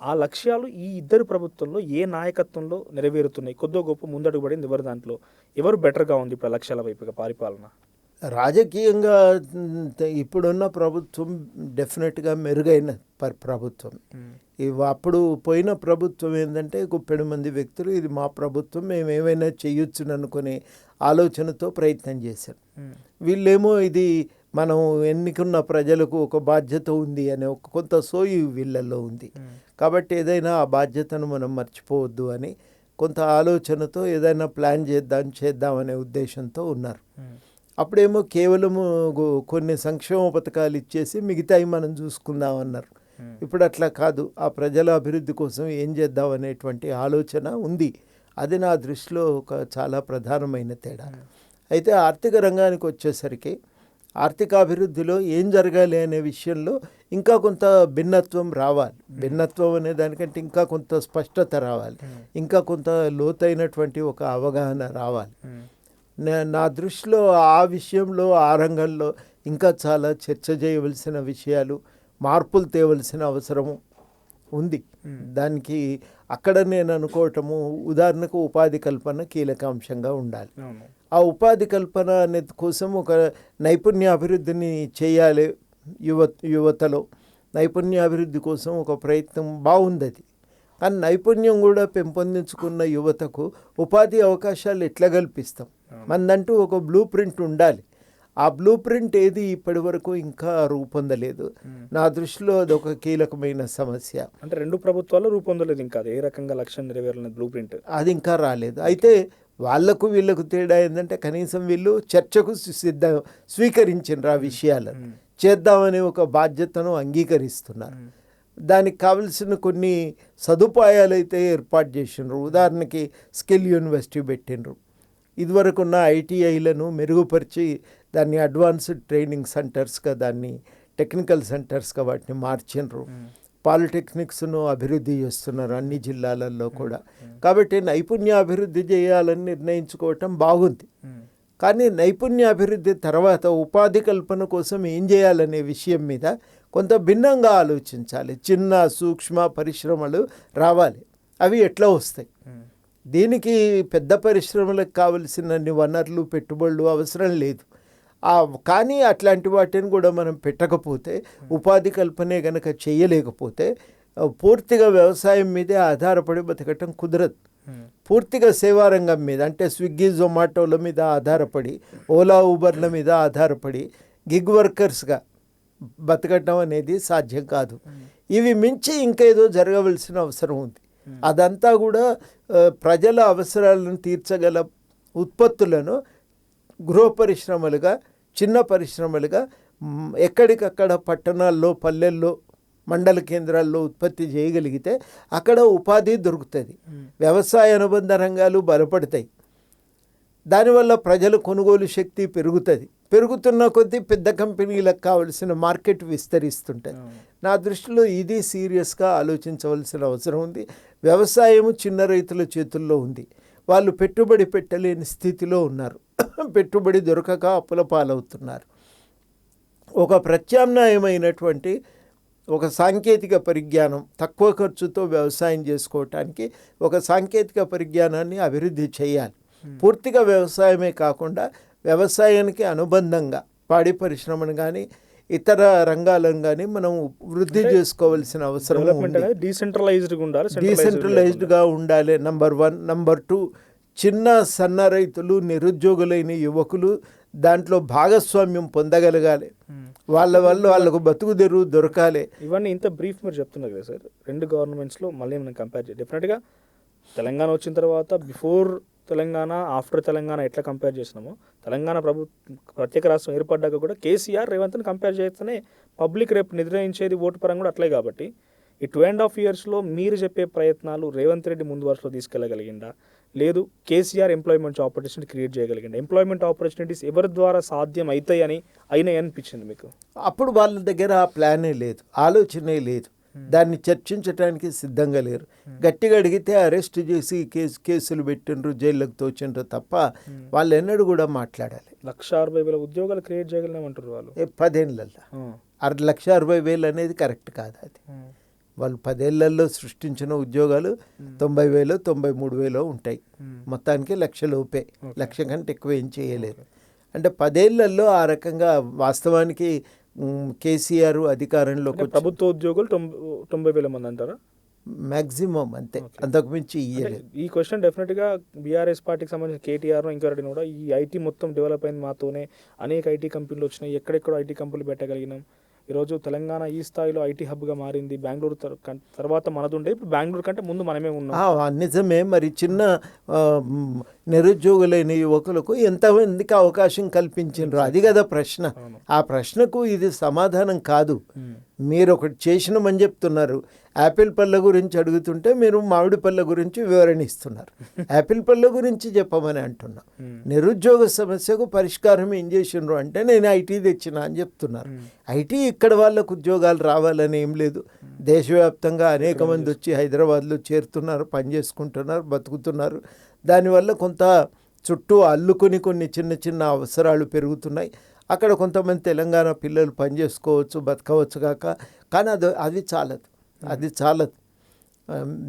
ఆ లక్ష్యాలు ఈ ఇద్దరు ప్రభుత్వంలో ఏ నాయకత్వంలో నెరవేరుతున్నాయి? కొద్దో గొప్ప ముందడుగు పడింది ఎవరు? దాంట్లో ఎవరు బెటర్గా ఉంది ఇప్పుడు లక్ష్యాల వైపుగా పరిపాలన? రాజకీయంగా ఇప్పుడున్న ప్రభుత్వం డెఫినెట్గా మెరుగైన ప్రభుత్వం. అప్పుడు పోయిన ప్రభుత్వం ఏంటంటే గుప్పెడు మంది వ్యక్తులు ఇది మా ప్రభుత్వం, మేము ఏమైనా చేయొచ్చును అనుకునే ఆలోచనతో ప్రయత్నం చేశారు. వీళ్ళేమో ఇది మనం ఎన్నుకున్న ప్రజలకు ఒక బాధ్యత ఉంది అనే ఒక కొంత సోయి వీళ్ళల్లో ఉంది. కాబట్టి ఏదైనా ఆ బాధ్యతను మనం మర్చిపోవద్దు అని కొంత ఆలోచనతో ఏదైనా ప్లాన్ చేద్దామనే ఉద్దేశంతో ఉన్నారు. అప్పుడేమో కేవలము కొన్ని సంక్షేమ పథకాలు ఇచ్చేసి మిగతాయి మనం చూసుకుందాం అన్నారు. ఇప్పుడు అట్లా కాదు, ఆ ప్రజల అభివృద్ధి కోసం ఏం చేద్దాం అనేటువంటి ఆలోచన ఉంది. అది నా దృష్టిలో ఒక చాలా ప్రధానమైన తేడా. అయితే ఆర్థిక రంగానికి వచ్చేసరికి ఆర్థిక అభివృద్ధిలో ఏం జరగాలి అనే విషయంలో ఇంకా కొంత భిన్నత్వం రావాలి. భిన్నత్వం అనే దానికంటే ఇంకా కొంత స్పష్టత రావాలి, ఇంకా కొంత లోతైనటువంటి ఒక అవగాహన రావాలి. నా దృష్టిలో ఆ విషయంలో, ఆ రంగంలో ఇంకా చాలా చర్చ చేయవలసిన విషయాలు, మార్పులు తేవలసిన అవసరము ఉంది. దానికి అక్కడ నేను అనుకోవటము, ఉదాహరణకు ఉపాధి కల్పన కీలక అంశంగా ఉండాలి. ఆ ఉపాధి కల్పన అనేది కోసం ఒక నైపుణ్యాభివృద్ధిని చేయాలి. యువతలో నైపుణ్యాభివృద్ధి కోసం ఒక ప్రయత్నం బాగుంది. అది కానీ నైపుణ్యం కూడా పెంపొందించుకున్న యువతకు ఉపాధి అవకాశాలు ఎట్లా కల్పిస్తాం? మనదంటూ ఒక బ్లూ ప్రింట్ ఉండాలి. ఆ బ్లూ ప్రింట్ ఏది ఇప్పటి వరకు ఇంకా రూపొందలేదు. నా దృష్టిలో అది ఒక కీలకమైన సమస్య. అంటే 2 ప్రభుత్వాలు రూపొందలేదు ఇంకా, ఏ రకంగా లక్ష్యం నెరవేరాలనే బ్లూ ప్రింట్ అది ఇంకా రాలేదు. అయితే వాళ్లకు వీళ్ళకు తేడా ఏంటంటే కనీసం వీళ్ళు చర్చకు స్వీకరించారు, ఆ విషయాలను చేద్దామనే ఒక బాధ్యతను అంగీకరిస్తున్నారు. దానికి కావలసిన కొన్ని సదుపాయాలు అయితే ఏర్పాటు చేసిండ్రు. ఉదాహరణకి స్కిల్ యూనివర్సిటీ పెట్టిండ్రు. ఇదివరకున్న ఐటీఐలను మెరుగుపరిచి దాన్ని అడ్వాన్స్డ్ ట్రైనింగ్ సెంటర్స్గా, దాన్ని టెక్నికల్ సెంటర్స్గా వాటిని మార్చిండ్రు. పాలిటెక్నిక్స్ను అభివృద్ధి చేస్తున్నారు అన్ని జిల్లాలలో కూడా. కాబట్టి నైపుణ్యాభివృద్ధి చేయాలని నిర్ణయించుకోవటం బాగుంది. కానీ నైపుణ్యాభివృద్ధి తర్వాత ఉపాధి కల్పన కోసం ఏం చేయాలనే విషయం మీద కొంత భిన్నంగా ఆలోచించాలి. చిన్న సూక్ష్మ పరిశ్రమలు రావాలి. అవి ఎట్లా వస్తాయి? దీనికి పెద్ద పరిశ్రమలకు కావలసినన్ని వనరులు, పెట్టుబడులు అవసరం లేదు. కానీ అట్లాంటి వాటిని కూడా మనం పెట్టకపోతే, ఉపాధి కల్పనే కనుక చేయలేకపోతే పూర్తిగా వ్యవసాయం మీదే ఆధారపడి బతకటం కుదరదు. పూర్తిగా సేవారంగం మీద, అంటే స్విగ్గీ జొమాటోల మీద ఆధారపడి, ఓలా ఊబర్ల మీద ఆధారపడి గిగ్ వర్కర్స్గా బతకటం అనేది సాధ్యం కాదు. ఇవి మించి ఇంకేదో జరగవలసిన అవసరం ఉంది. అదంతా కూడా ప్రజల అవసరాలను తీర్చగల ఉత్పత్తులను గృహ పరిశ్రమలుగా, చిన్న పరిశ్రమలుగా ఎక్కడికక్కడ పట్టణాల్లో, పల్లెల్లో, మండల కేంద్రాల్లో ఉత్పత్తి చేయగలిగితే అక్కడ ఉపాధి దొరుకుతుంది. వ్యవసాయ అనుబంధ రంగాలు బలపడతాయి. దానివల్ల ప్రజల కొనుగోలు శక్తి పెరుగుతుంది. పెరుగుతున్న కొద్దీ పెద్ద కంపెనీలకు కావలసిన మార్కెట్ విస్తరిస్తుంటుంది. నా దృష్టిలో ఇది సీరియస్గా ఆలోచించవలసిన అవసరం ఉంది. వ్యవసాయం చిన్న రైతుల చేతుల్లో ఉంది. వాళ్ళు పెట్టుబడి పెట్టలేని స్థితిలో ఉన్నారు. పెట్టుబడి దొరకక అప్పుల పాలవుతున్నారు. ఒక ప్రత్యామ్నాయమైనటువంటి ఒక సాంకేతిక పరిజ్ఞానం, తక్కువ ఖర్చుతో వ్యవసాయం చేసుకోవటానికి ఒక సాంకేతిక పరిజ్ఞానాన్ని అభివృద్ధి చేయాలి. పూర్తిగా వ్యవసాయమే కాకుండా వ్యవసాయానికి అనుబంధంగా పాడి పరిశ్రమను కానీ, ఇతర రంగాలను కానీ మనం వృద్ధి చేసుకోవాల్సిన అవసరం ఉంది. డీసెంట్రలైజ్డ్గా ఉండాలి, నంబర్ 1. నంబర్ 2, చిన్న సన్న రైతులు, నిరుద్యోగులైన యువకులు దాంట్లో భాగస్వామ్యం పొందగలగాలి. వాళ్ళ వల్ల వాళ్ళకు బతుకు తెరువు దొరకాలి. ఇవన్నీ ఇంత బ్రీఫ్ మీరు చెప్తున్నారు కదా సార్. 2 గవర్నమెంట్స్లో మళ్ళీ మనం కంపేర్ చేయాలి. డెఫినెట్గా తెలంగాణ వచ్చిన తర్వాత బిఫోర్ తెలంగాణ, ఆఫ్టర్ తెలంగాణ ఎట్లా కంపేర్ చేసినామో, తెలంగాణ ప్రత్యేక రాష్ట్రం ఏర్పడ్డాక కూడా కేసీఆర్, రేవంత్ని కంపేర్ చేస్తేనే పబ్లిక్ రేపు నిర్ణయించేది ఓటు పరంగా కూడా అట్లే. కాబట్టి ఈ 2.5 yearsలో మీరు చెప్పే ప్రయత్నాలు రేవంత్ రెడ్డి ముందు వరుసలో తీసుకెళ్ళగలిగిందా, లేదు కేసీఆర్ ఎంప్లాయ్మెంట్ ఆపర్చునిటీ క్రియేట్ చేయగలిగిందా? ఎంప్లాయ్మెంట్ ఆపర్చునిటీస్ ఎవరి ద్వారా సాధ్యం అవుతాయని అనిపించింది మీకు? అప్పుడు వాళ్ళ దగ్గర ఆ ప్లానే లేదు, ఆలోచనే లేదు, దాన్ని చర్చించడానికి సిద్ధంగా లేరు. గట్టిగా అడిగితే అరెస్ట్ చేసి కేసులు పెట్టిండ్రు, జైళ్ళకు తోచిండ్రు తప్ప వాళ్ళు ఎన్నడూ కూడా మాట్లాడాలి. 1,60,000 ఉద్యోగాలు క్రియేట్ చేయగలిగినామంటారు వాళ్ళు 10 ఏళ్ళల్లో. 1,60,000 అనేది కరెక్ట్ కాదు. అది వాళ్ళు 10 ఏళ్లలో సృష్టించిన ఉద్యోగాలు 90,000 93,000 ఉంటాయి. మొత్తానికి 1,00,000 లోపే, 1,00,000 కంటే ఎక్కువ ఏం చేయలేదు. అంటే 10 ఏళ్లలో ఆ రకంగా వాస్తవానికి కేసీఆర్ అధికారంలోకి ప్రభుత్వ ఉద్యోగులు 90,000 మంది అంటారా? మ్యాక్సిమం అంతే, అంతకుమించి ఇయ్యలేదు. ఈ క్వశ్చన్ డెఫినెట్గా బీఆర్ఎస్ పార్టీకి సంబంధించిన కేటీఆర్ ఇంకొకటి కూడా, ఈ ఐటీ మొత్తం డెవలప్ అయింది మాతోనే, అనేక ఐటీ కంపెనీలు వచ్చినాయి, ఎక్కడెక్కడో ఐటీ కంపెనీలు పెట్టగలిగినాం, ఈరోజు తెలంగాణ ఈ స్థాయిలో ఐటీ హబ్గా మారింది, బెంగళూరు తర్వాత మనదుండే, ఇప్పుడు బెంగళూరు కంటే ముందు మనమే ఉన్నాం. నిజమే. మరి చిన్న నిరుద్యోగులైన యువకులకు ఎంతమందికి అవకాశం కల్పించారు, అది కదా ప్రశ్న. ఆ ప్రశ్నకు ఇది సమాధానం కాదు. మీరు ఒకటి చేసినామని చెప్తున్నారు, యాపిల్ పళ్ళ గురించి అడుగుతుంటే మీరు మామిడి పళ్ళ గురించి వివరణ ఇస్తున్నారు. యాపిల్ పళ్ళ గురించి చెప్పమని అంటున్నా. నిరుద్యోగ సమస్యకు పరిష్కారం ఏం చేసిండ్రు అంటే నేను ఐటీ తెచ్చినా అని చెప్తున్నారు. ఐటీ ఇక్కడ వాళ్ళకు ఉద్యోగాలు రావాలని ఏం లేదు. దేశవ్యాప్తంగా అనేక మంది వచ్చి హైదరాబాద్లో చేరుతున్నారు, పనిచేసుకుంటున్నారు, బతుకుతున్నారు. దానివల్ల కొంత చుట్టూ అల్లుకొని కొన్ని చిన్న చిన్న అవసరాలు పెరుగుతున్నాయి. అక్కడ కొంతమంది తెలంగాణ పిల్లలు పనిచేసుకోవచ్చు, బతకవచ్చు కాక, కానీ అది చాలదు.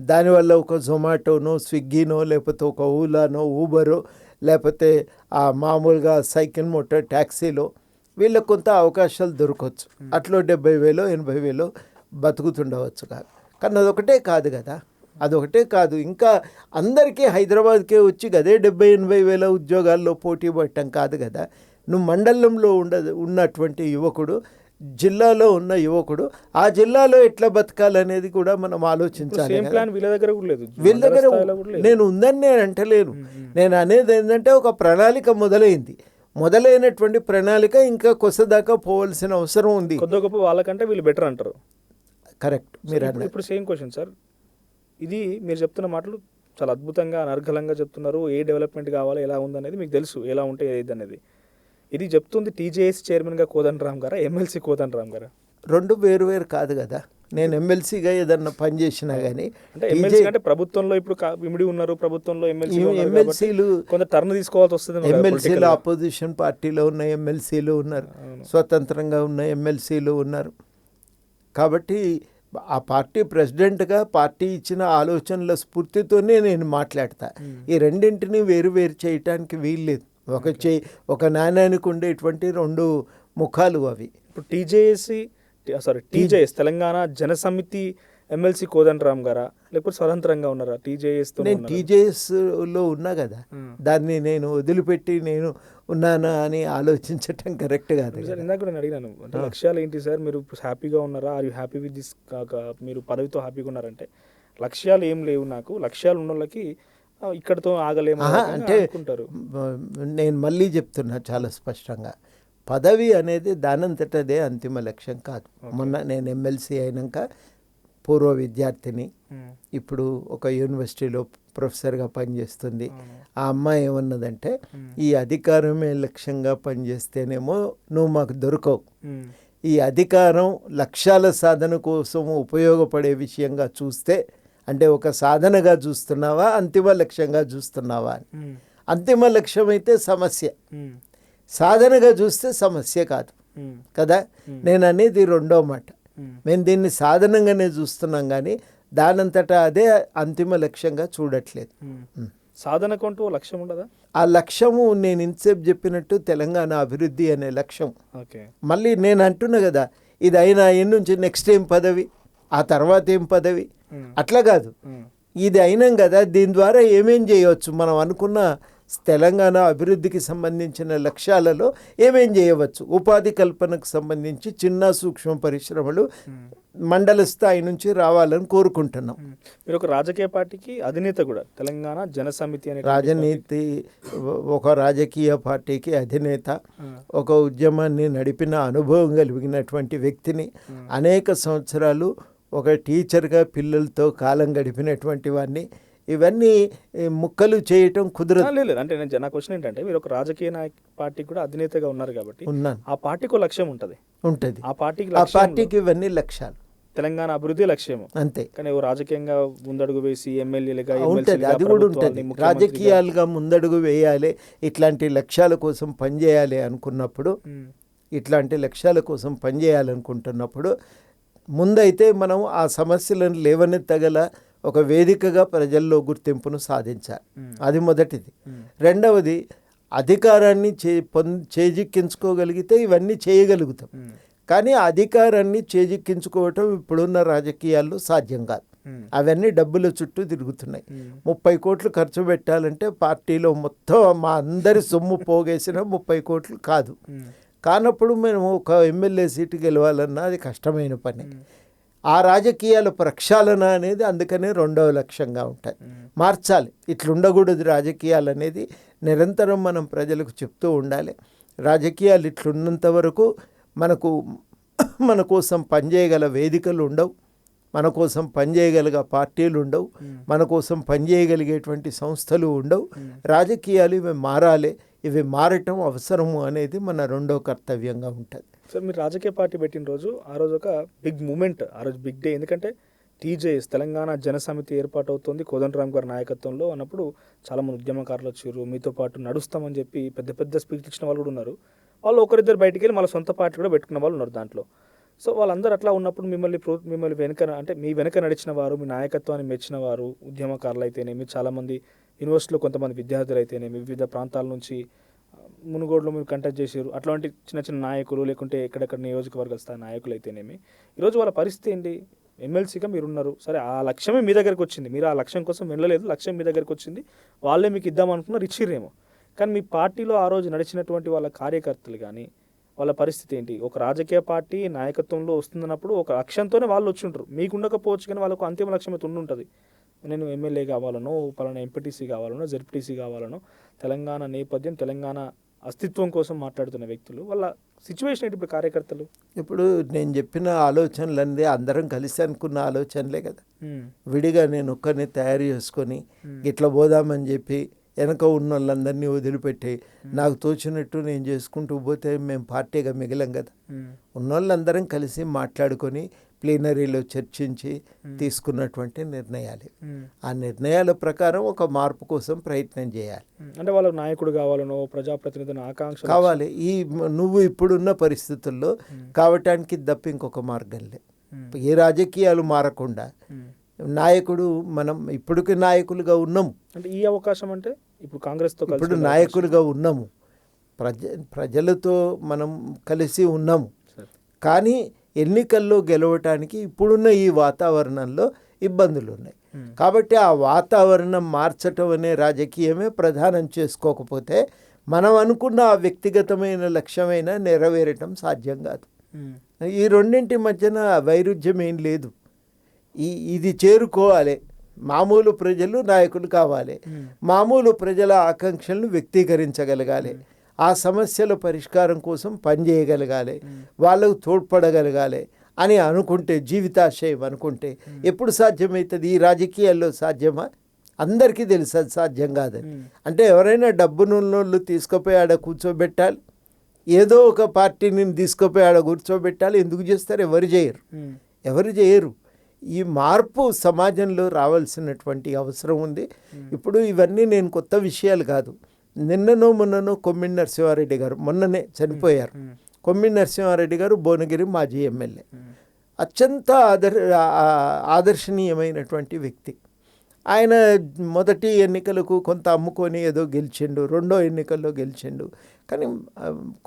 దానివల్ల ఒక జొమాటోనో, స్విగ్గీనో, లేకపోతే ఒక ఓలానో, ఊబరో, లేకపోతే ఆ మామూలుగా సైకిల్ మోటార్ ట్యాక్సీలో వీళ్ళకి కొంత అవకాశాలు దొరకవచ్చు. అట్లో 70,000 80,000 బతుకుతుండవచ్చు కాదు. కానీ అదొకటే కాదు కదా, అదొకటే కాదు. ఇంకా అందరికీ హైదరాబాద్కే వచ్చి అదే 70,000 80,000 ఉద్యోగాల్లో పోటీ పడటం కాదు కదా. నువ్వు మండలంలో ఉన్నటువంటి యువకుడు, జిల్లాలో ఉన్న యువకుడు, ఆ జిల్లాలో ఎట్లా బతకాలనేది కూడా మనం ఆలోచించాలి. వీళ్ళ దగ్గర నేను ఉందని నేను అంటలేను. నేను అనేది ఏంటంటే ఒక ప్రణాళిక మొదలైనటువంటి ప్రణాళిక ఇంకా కొసదాకా పోవాల్సిన అవసరం ఉంది. కొద్ది గొప్ప వాళ్ళకంటే వీళ్ళు బెటర్ అంటారు. కరెక్ట్. మీరు ఇప్పుడు సేమ్ క్వశ్చన్ సార్, ఇది మీరు చెప్తున్న మాటలు చాలా అద్భుతంగా అనర్గళంగా చెప్తున్నారు. ఏ డెవలప్మెంట్ కావాలో ఎలా ఉందనేది మీకు తెలుసు, ఎలా ఉంటే ఏది అనేది. ఇది చెప్తుంది టీజేఎస్ చైర్మన్గా కోదండరామ్ గారా, ఎమ్మెల్సీ కోదండరామ్ గారా? రెండు వేరు కాదు కదా. నేను ఎమ్మెల్సీగా ఏదన్నా పని చేసినా కానీ, అంటే ఎమ్మెల్సీ అంటే ప్రభుత్వంలో ఇప్పుడు ఇమిడి ఉన్నారు, ప్రభుత్వంలో ఎమ్మెల్సీలు కొంత టర్న్ తీసుకోవాల్సి వస్తుంది. ఎమ్మెల్సీలు ఆపోజిషన్ పార్టీలో ఉన్న ఎమ్మెల్సీలు ఉన్నారు, స్వతంత్రంగా ఉన్న ఎమ్మెల్సీలు ఉన్నారు. కాబట్టి ఆ పార్టీ ప్రెసిడెంట్గా పార్టీ ఇచ్చిన ఆలోచనల స్ఫూర్తితోనే నేను మాట్లాడతా. ఈ రెండింటిని వేరు చేయటానికి వీల్లేదు. ఒక నాణ్యానికి ఉండేటువంటి రెండు ముఖాలు అవి. ఇప్పుడు టీజేఎస్ తెలంగాణ జనసమితి ఎమ్మెల్సీ కోదండరామ్ గారా, లేకపోతే స్వతంత్రంగా ఉన్నారా? నేను టీజేఎస్లో ఉన్నా కదా, దాన్ని నేను వదిలిపెట్టి నేను ఉన్నానా అని ఆలోచించటం కరెక్ట్ కాదు. ఇందాక నేను అడిగినాను, అంటే లక్ష్యాలు ఏంటి సార్, మీరు హ్యాపీగా ఉన్నారా, are you happy with this, మీరు పదవితో హ్యాపీగా ఉన్నారంటే లక్ష్యాలు ఏం లేవు నాకు, లక్ష్యాలు ఉన్న వాళ్ళకి ఇక్కడతో ఆగలేము అంటే అనుకుంటారు. నేను మళ్ళీ చెప్తున్నా చాలా స్పష్టంగా, పదవి అనేది దానంతటదే అంతిమ లక్ష్యం కాదు. మొన్న నేను ఎమ్మెల్సీ అయినాక పూర్వ విద్యార్థిని, ఇప్పుడు ఒక యూనివర్సిటీలో ప్రొఫెసర్గా పనిచేస్తుంది. ఆ అమ్మాయి ఏమన్నదంటే, ఈ అధికారమే లక్ష్యంగా పనిచేస్తేనేమో నువ్వు మాకు దొరకవు, ఈ అధికారం లక్ష్యాల సాధన కోసం ఉపయోగపడే విషయంగా చూస్తే, అంటే ఒక సాధనగా చూస్తున్నావా, అంతిమ లక్ష్యంగా చూస్తున్నావా అని. అంతిమ లక్ష్యం అయితే సమస్య, సాధనగా చూస్తే సమస్య కాదు కదా. నేను అనేది రెండో మాట. మేము దీన్ని సాధనంగానే చూస్తున్నాం కానీ దానంతటా అదే అంతిమ లక్ష్యంగా చూడట్లేదు. సాధనకంటూ లక్ష్యం ఉండదా? ఆ లక్ష్యము నేను ఇంతసేపు చెప్పినట్టు తెలంగాణ అభివృద్ధి అనే లక్ష్యం. మళ్ళీ నేను అంటున్నా కదా, ఇది అయినా నుంచి నెక్స్ట్ ఏం పదవి, ఆ తర్వాత ఏం పదవి, అట్లా కాదు. ఇది అయినాం కదా, దీని ద్వారా ఏమేం చేయవచ్చు, మనం అనుకున్న తెలంగాణ అభివృద్ధికి సంబంధించిన లక్ష్యాలలో ఏమేం చేయవచ్చు. ఉపాధి కల్పనకు సంబంధించి చిన్న సూక్ష్మ పరిశ్రమలు మండల స్థాయి నుంచి రావాలని కోరుకుంటున్నాం. మీరు ఒక రాజకీయ పార్టీకి అధినేత కూడా, తెలంగాణ జనసమితి అనే ఒక రాజకీయ పార్టీకి అధినేత, ఒక ఉద్యమాన్ని నడిపిన అనుభవం కలిగినటువంటి వ్యక్తిని, అనేక సంవత్సరాలు ఒక టీచర్గా పిల్లలతో కాలం గడిపినటువంటి వాడిని. ఇవన్నీ ముక్కలు చేయటం కుదరదు. లేదు అంటే నా క్వశ్చన్ ఏంటంటే, మీరు ఒక రాజకీయ పార్టీకి కూడా అధినేతగా ఉన్నారు కాబట్టి ఉన్నాను, ఆ పార్టీకి లక్ష్యం ఉంటుంది. ఆ పార్టీకి ఇవన్నీ లక్ష్యాలు, తెలంగాణ అభివృద్ధి లక్ష్యము అంతే. కానీ రాజకీయంగా ముందడుగు వేసి ఎమ్మెల్యేలుగా ఉంటుంది, అది కూడా ఉంటుంది. రాజకీయాలుగా ముందడుగు వేయాలి, ఇట్లాంటి లక్ష్యాల కోసం పనిచేయాలి అనుకున్నప్పుడు, ఇట్లాంటి లక్ష్యాల కోసం పనిచేయాలనుకుంటున్నప్పుడు ముందైతే మనం ఆ సమస్యలను లేవనెత్తగల ఒక వేదికగా ప్రజల్లో గుర్తింపును సాధించాలి. అది మొదటిది. రెండవది, అధికారాన్ని చేజిక్కించుకోగలిగితే ఇవన్నీ చేయగలుగుతాం. కానీ అధికారాన్ని చేజిక్కించుకోవటం ఇప్పుడున్న రాజకీయాల్లో సాధ్యం కాదు. అవన్నీ డబ్బుల చుట్టూ తిరుగుతున్నాయి. 30 కోట్లు ఖర్చు పెట్టాలంటే పార్టీలో మొత్తం మా అందరి సొమ్ము పోగేసిన 30 కోట్లు కాదు. కానప్పుడు మేము ఒక ఎమ్మెల్యే సీటు గెలవాలన్నా అది కష్టమైన పని. ఆ రాజకీయాల ప్రక్షాళన అనేది అందుకనే రెండవ లక్ష్యంగా ఉంటాయి. మార్చాలి, ఇట్లుండకూడదు రాజకీయాలు అనేది నిరంతరం మనం ప్రజలకు చెప్తూ ఉండాలి. రాజకీయాలు ఇట్లున్నంత వరకు మన కోసం పనిచేయగల వేదికలు ఉండవు, మన కోసం పనిచేయగలిగే పార్టీలు ఉండవు, మన కోసం పనిచేయగలిగేటువంటి సంస్థలు ఉండవు. రాజకీయాలు ఇవి మారాలి, ఇవి మారటం అవసరము అనేది మన రెండో కర్తవ్యంగా ఉంటుంది. సార్, మీరు రాజకీయ పార్టీ పెట్టిన రోజు, ఆ రోజు ఒక బిగ్ మూమెంట్, ఆ రోజు బిగ్ డే. ఎందుకంటే టీజేఎస్ తెలంగాణ జనసమితి ఏర్పాటు అవుతుంది కోదండరామ్ గారి నాయకత్వంలో అన్నప్పుడు చాలామంది ఉద్యమకారులు వచ్చారు, మీతో పాటు నడుస్తామని చెప్పి పెద్ద పెద్ద స్పీచ్ ఇచ్చిన వాళ్ళు కూడా ఉన్నారు. వాళ్ళు ఒకరిద్దరు బయటికి వెళ్ళి మళ్ళీ సొంత పార్టీ కూడా పెట్టుకున్న వాళ్ళు ఉన్నారు దాంట్లో. సో వాళ్ళందరూ అట్లా ఉన్నప్పుడు మిమ్మల్ని వెనుక, అంటే మీ వెనుక నడిచిన వారు, మీ నాయకత్వాన్ని మెచ్చిన వారు, ఉద్యమకారులు అయితేనేమి, చాలామంది యూనివర్సిటీలో కొంతమంది విద్యార్థులు అయితేనేమి, వివిధ ప్రాంతాల నుంచి మునుగోడులో మీరు కంటెక్ట్ చేశారు, అట్లాంటి చిన్న చిన్న నాయకులు, లేకుంటే ఎక్కడెక్కడ నియోజకవర్గ స్థాయి నాయకులు అయితేనేమి, ఈరోజు వాళ్ళ పరిస్థితి ఏంటి? ఎమ్మెల్సీగా మీరున్నారు, సరే ఆ లక్ష్యమే మీ దగ్గరికి వచ్చింది, మీరు ఆ లక్ష్యం కోసం వెళ్ళలేదు, లక్ష్యం మీ దగ్గరికి వచ్చింది, వాళ్ళే మీకు ఇద్దామనుకున్నారు, ఇచ్చిర్రేమో. కానీ మీ పార్టీలో ఆ రోజు నడిచినటువంటి వాళ్ళ కార్యకర్తలు కానీ వాళ్ళ పరిస్థితి ఏంటి? ఒక రాజకీయ పార్టీ నాయకత్వంలో వస్తుందన్నప్పుడు ఒక లక్ష్యంతోనే వాళ్ళు వచ్చి ఉంటారు, మీకు ఉండకపోవచ్చు, కానీ వాళ్ళకు అంతిమ లక్ష్యం అయితే ఉంటుంది. నేను ఎమ్మెల్యే కావాలనో, పలానా ఎంపీటీసీ కావాలనో, జెడ్పీటీసీ కావాలనో, తెలంగాణ నేపథ్యం, తెలంగాణ అస్తిత్వం కోసం మాట్లాడుతున్న వ్యక్తులు, వాళ్ళ సిచ్యువేషన్ ఏంటి ఇప్పుడు కార్యకర్తలు? ఇప్పుడు నేను చెప్పిన ఆలోచనలన్నీ అందరం కలిసి అనుకున్న ఆలోచనలే కదా. విడిగా నేను ఒక్కరిని తయారు చేసుకొని ఇట్లా పోదామని చెప్పి వెనక ఉన్న వాళ్ళందరినీ వదిలిపెట్టి నాకు తోచినట్టు నేను చేసుకుంటూ పోతే మేము పార్టీగా మిగిలాం కదా. ఉన్నోళ్ళందరం కలిసి మాట్లాడుకొని ప్లీనరీలో చర్చించి తీసుకున్నటువంటి నిర్ణయాలు. ఆ నిర్ణయాల ప్రకారం ఒక మార్పు కోసం ప్రయత్నం చేయాలి. అంటే వాళ్ళకు నాయకుడు కావాలనో, ప్రజాప్రతినిధి ఆకాంక్ష కావాలి. నువ్వు ఇప్పుడున్న పరిస్థితుల్లో కావటానికి తప్ప ఇంకొక మార్గం లేదు. ఏ రాజకీయాలు మారకుండా నాయకుడు, మనం ఇప్పటికి నాయకులుగా ఉన్నాము. అంటే ఈ అవకాశం అంటే ఇప్పుడు కాంగ్రెస్తో ఇప్పుడు నాయకులుగా ఉన్నాము, ప్రజలతో మనం కలిసి ఉన్నాము. కానీ ఎన్నికల్లో గెలవటానికి ఇప్పుడున్న ఈ వాతావరణంలో ఇబ్బందులు ఉన్నాయి. కాబట్టి ఆ వాతావరణం మార్చటం అనే రాజకీయమే ప్రధానం చేసుకోకపోతే మనం అనుకున్న ఆ వ్యక్తిగతమైన లక్ష్యమైన నెరవేరటం సాధ్యం కాదు. ఈ రెండింటి మధ్యన వైరుధ్యం ఏం లేదు. ఇది చేరుకోవాలి. మామూలు ప్రజలు నాయకులు కావాలి, మామూలు ప్రజల ఆకాంక్షలను వ్యక్తీకరించగలగాలి, ఆ సమస్యల పరిష్కారం కోసం పనిచేయగలగాలి, వాళ్ళకు తోడ్పడగలగాలి అని అనుకుంటే, జీవితాశయం అనుకుంటే ఎప్పుడు సాధ్యమవుతుంది? ఈ రాజకీయాల్లో సాధ్యమా? అందరికీ తెలుసు అది సాధ్యం కాదని. అంటే ఎవరైనా డబ్బునున్నోళ్ళు తీసుకుపోయి ఆడ కూర్చోబెట్టాలి, ఏదో ఒక పార్టీని తీసుకుపోయి ఆడ కూర్చోబెట్టాలి. ఎందుకు చేస్తారు? ఎవరు చేయరు. ఈ మార్పు సమాజంలో రావాల్సినటువంటి అవసరం ఉంది. ఇప్పుడు ఇవన్నీ నేను కొత్త విషయాలు కాదు. నిన్ననో మొన్ననో కొమ్మిడి నరసింహారెడ్డి గారు, మొన్ననే చనిపోయారు. కొమ్మిడి నరసింహారెడ్డి గారు భువనగిరి మాజీ ఎమ్మెల్యే, అత్యంత ఆదర్శనీయమైనటువంటి వ్యక్తి. ఆయన మొదటి ఎన్నికలకు కొంత అమ్ముకొని ఏదో గెలిచిండు, రెండో ఎన్నికల్లో గెలిచిండు. కానీ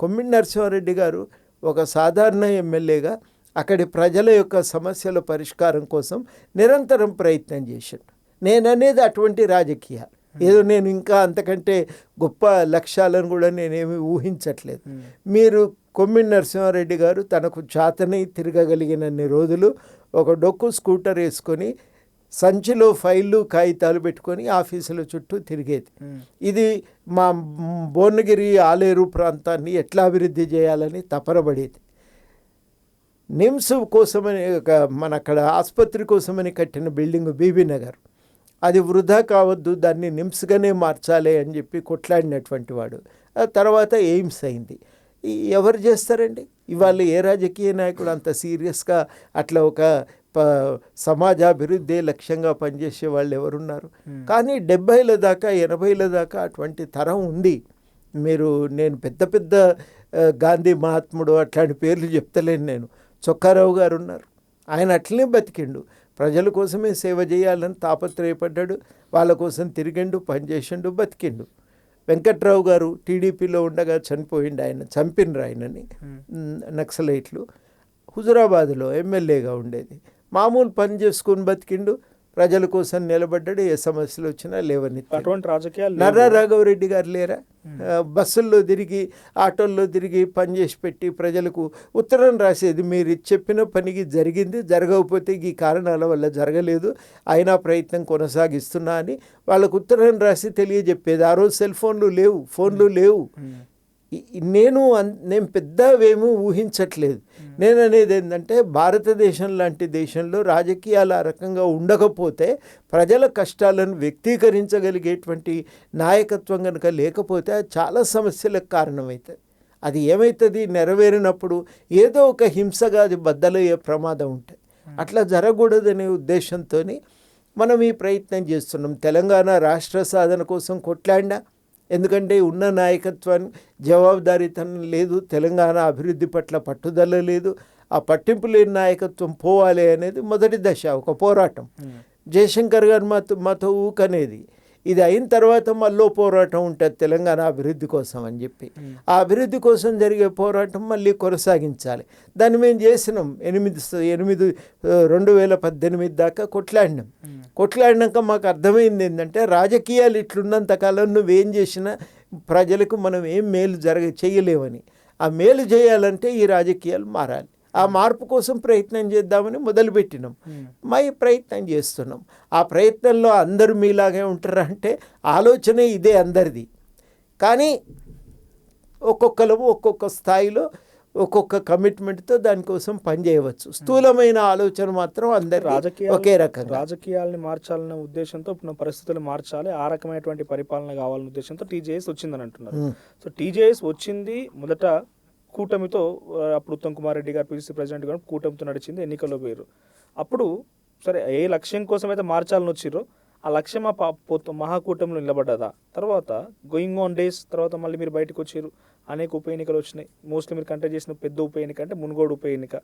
కొమ్మిడి నరసింహారెడ్డి గారు ఒక సాధారణ ఎమ్మెల్యేగా అక్కడి ప్రజల యొక్క సమస్యల పరిష్కారం కోసం నిరంతరం ప్రయత్నం చేశాడు. నేననేది అటువంటి రాజకీయాలు. ఏదో నేను ఇంకా అంతకంటే గొప్ప లక్ష్యాలను కూడా నేనేమి ఊహించట్లేదు. మీరు కొమ్మిడి నరసింహారెడ్డి గారు తనకు చాతని తిరగగలిగినన్ని రోజులు ఒక డొక్కు స్కూటర్ వేసుకొని సంచిలో ఫైళ్ళు కాగితాలు పెట్టుకొని ఆఫీసుల చుట్టూ తిరిగేది. ఇది మా భువనగిరి ఆలేరు ప్రాంతాన్ని ఎట్లా అభివృద్ధి చేయాలని తపనబడేది. నిమ్స్ కోసమని మన అక్కడ ఆసుపత్రి కోసమని కట్టిన బిల్డింగ్ బీబీ నగర్, అది వృధా కావద్దు, దాన్ని నిమ్స్గానే మార్చాలి అని చెప్పి కొట్లాడినటువంటి వాడు. ఆ తర్వాత ఎయిమ్స్ అయింది. ఎవరు చేస్తారండి ఇవాళ? ఏ రాజకీయ నాయకుడు అంత సీరియస్గా అట్లా ఒక సమాజాభివృద్ధి లక్ష్యంగా పనిచేసే వాళ్ళు ఎవరున్నారు? కానీ 70ల దాకా 80ల దాకా అటువంటి తరం ఉంది. నేను పెద్ద పెద్ద గాంధీ మహాత్ముడు అట్లాంటి పేర్లు చెప్తలేను నేను. చొక్కారావు గారు ఉన్నారు, ఆయన అట్లనే బతికిండు, ప్రజల కోసమే సేవ చేయాలని తాపత్రయపడ్డాడు, వాళ్ళ కోసం తిరిగిండు, పనిచేసిండు, బతికిండు. వెంకట్రావు గారు టీడీపీలో ఉండగా చనిపోయిండు, ఆయన చంపినరు ఆయనని నక్సలైట్లు. హుజురాబాద్లో ఎమ్మెల్యేగా ఉండేది, మామూలు పని చేసుకుని బతికిండు, ప్రజల కోసం నిలబడ్డాడు, ఏ సమస్యలు వచ్చినా లేవని. అటువంటి రాజకీయాలు నర్రా రాఘవరెడ్డి గారు లేరా? బస్సుల్లో తిరిగి ఆటోల్లో తిరిగి పనిచేసి పెట్టి ప్రజలకు ఉత్తరం రాసేది, మీరు చెప్పిన పనికి జరిగింది, జరగకపోతే ఈ కారణాల వల్ల జరగలేదు, అయినా ప్రయత్నం కొనసాగిస్తున్నా అని వాళ్ళకు ఉత్తరం రాసి తెలియజెప్పేది. ఆ రోజు సెల్ ఫోన్లు లేవు, ఫోన్లు లేవు. నేను పెద్దవేమీ ఊహించట్లేదు. నేను అనేది ఏంటంటే, భారతదేశం లాంటి దేశంలో రాజకీయాలు ఆ రకంగా ఉండకపోతే, ప్రజల కష్టాలను వ్యక్తీకరించగలిగేటువంటి నాయకత్వం కనుక లేకపోతే అది చాలా సమస్యలకు కారణమవుతుంది. అది ఏమవుతుంది, నెరవేరినప్పుడు ఏదో ఒక హింసగా అది బద్దలయ్యే ప్రమాదం ఉంటుంది. అట్లా జరగకూడదనే ఉద్దేశంతో మనం ఈ ప్రయత్నం చేస్తున్నాం. తెలంగాణ రాష్ట్ర సాధన కోసం కొట్లాడినా, ఎందుకంటే ఉన్న నాయకత్వాన్ని జవాబుదారీతనం లేదు, తెలంగాణ అభివృద్ధి పట్ల పట్టుదల లేదు, ఆ పట్టింపు లేని నాయకత్వం పోవాలి అనేది మొదటి దశ, ఒక పోరాటం. జయశంకర్ గారు మాతో ఊకనేది, ఇది అయిన తర్వాత మళ్ళీ పోరాటం ఉంటుంది తెలంగాణ అభివృద్ధి కోసం అని చెప్పి. ఆ అభివృద్ధి కోసం జరిగే పోరాటం మళ్ళీ కొనసాగించాలి. దాన్ని మేము చేసినాం. 2018 దాకా కొట్లాడినాక మాకు అర్థమైంది ఏంటంటే, రాజకీయాలు ఇట్లున్నంతకాలం నువ్వేం చేసినా ప్రజలకు మనం ఏం మేలు చేయలేమని. ఆ మేలు చేయాలంటే ఈ రాజకీయాలు మారాలి. ఆ మార్పు కోసం ప్రయత్నం చేద్దామని మొదలుపెట్టినాం. ప్రయత్నం చేస్తున్నాం. ఆ ప్రయత్నంలో అందరూ మీలాగే ఉంటారా అంటే ఆలోచనే ఇదే అందరిది. కానీ ఒక్కొక్కరు ఒక్కొక్క స్థాయిలో ఒక్కొక్క కమిట్మెంట్తో దానికోసం పనిచేయవచ్చు. స్థూలమైన ఆలోచన మాత్రం అందరి ఒకే రకంగా. రాజకీయాలని మార్చాలన్న ఉద్దేశంతో ఇప్పుడు పరిస్థితులు మార్చాలి, ఆ రకమైనటువంటి పరిపాలన కావాలన్న ఉద్దేశంతో టీజేఎస్ వచ్చిందని అంటున్నారు. సో టీజేఎస్ వచ్చింది మొదట కూటమితో, అప్పుడు ఉత్తమ్ కుమార్ రెడ్డి గారు పిసిసి ప్రెసిడెంట్ గారు కూటమితో నడిచింది, ఎన్నికల్లో పోయారు. అప్పుడు సరే ఏ లక్ష్యం కోసం అయితే మార్చాలని వచ్చిర్రో ఆ లక్ష్యం మహాకూటమిలో నిలబడ్డదా? తర్వాత గోయింగ్ ఆన్ డేస్ తర్వాత మళ్ళీ మీరు బయటకు వచ్చారు, అనేక ఉప ఎన్నికలు వచ్చినాయి. మోస్ట్లీ మీరు కంటెస్ట్ చేసిన పెద్ద ఉప ఎన్నిక అంటే మునుగోడు ఉప ఎన్నిక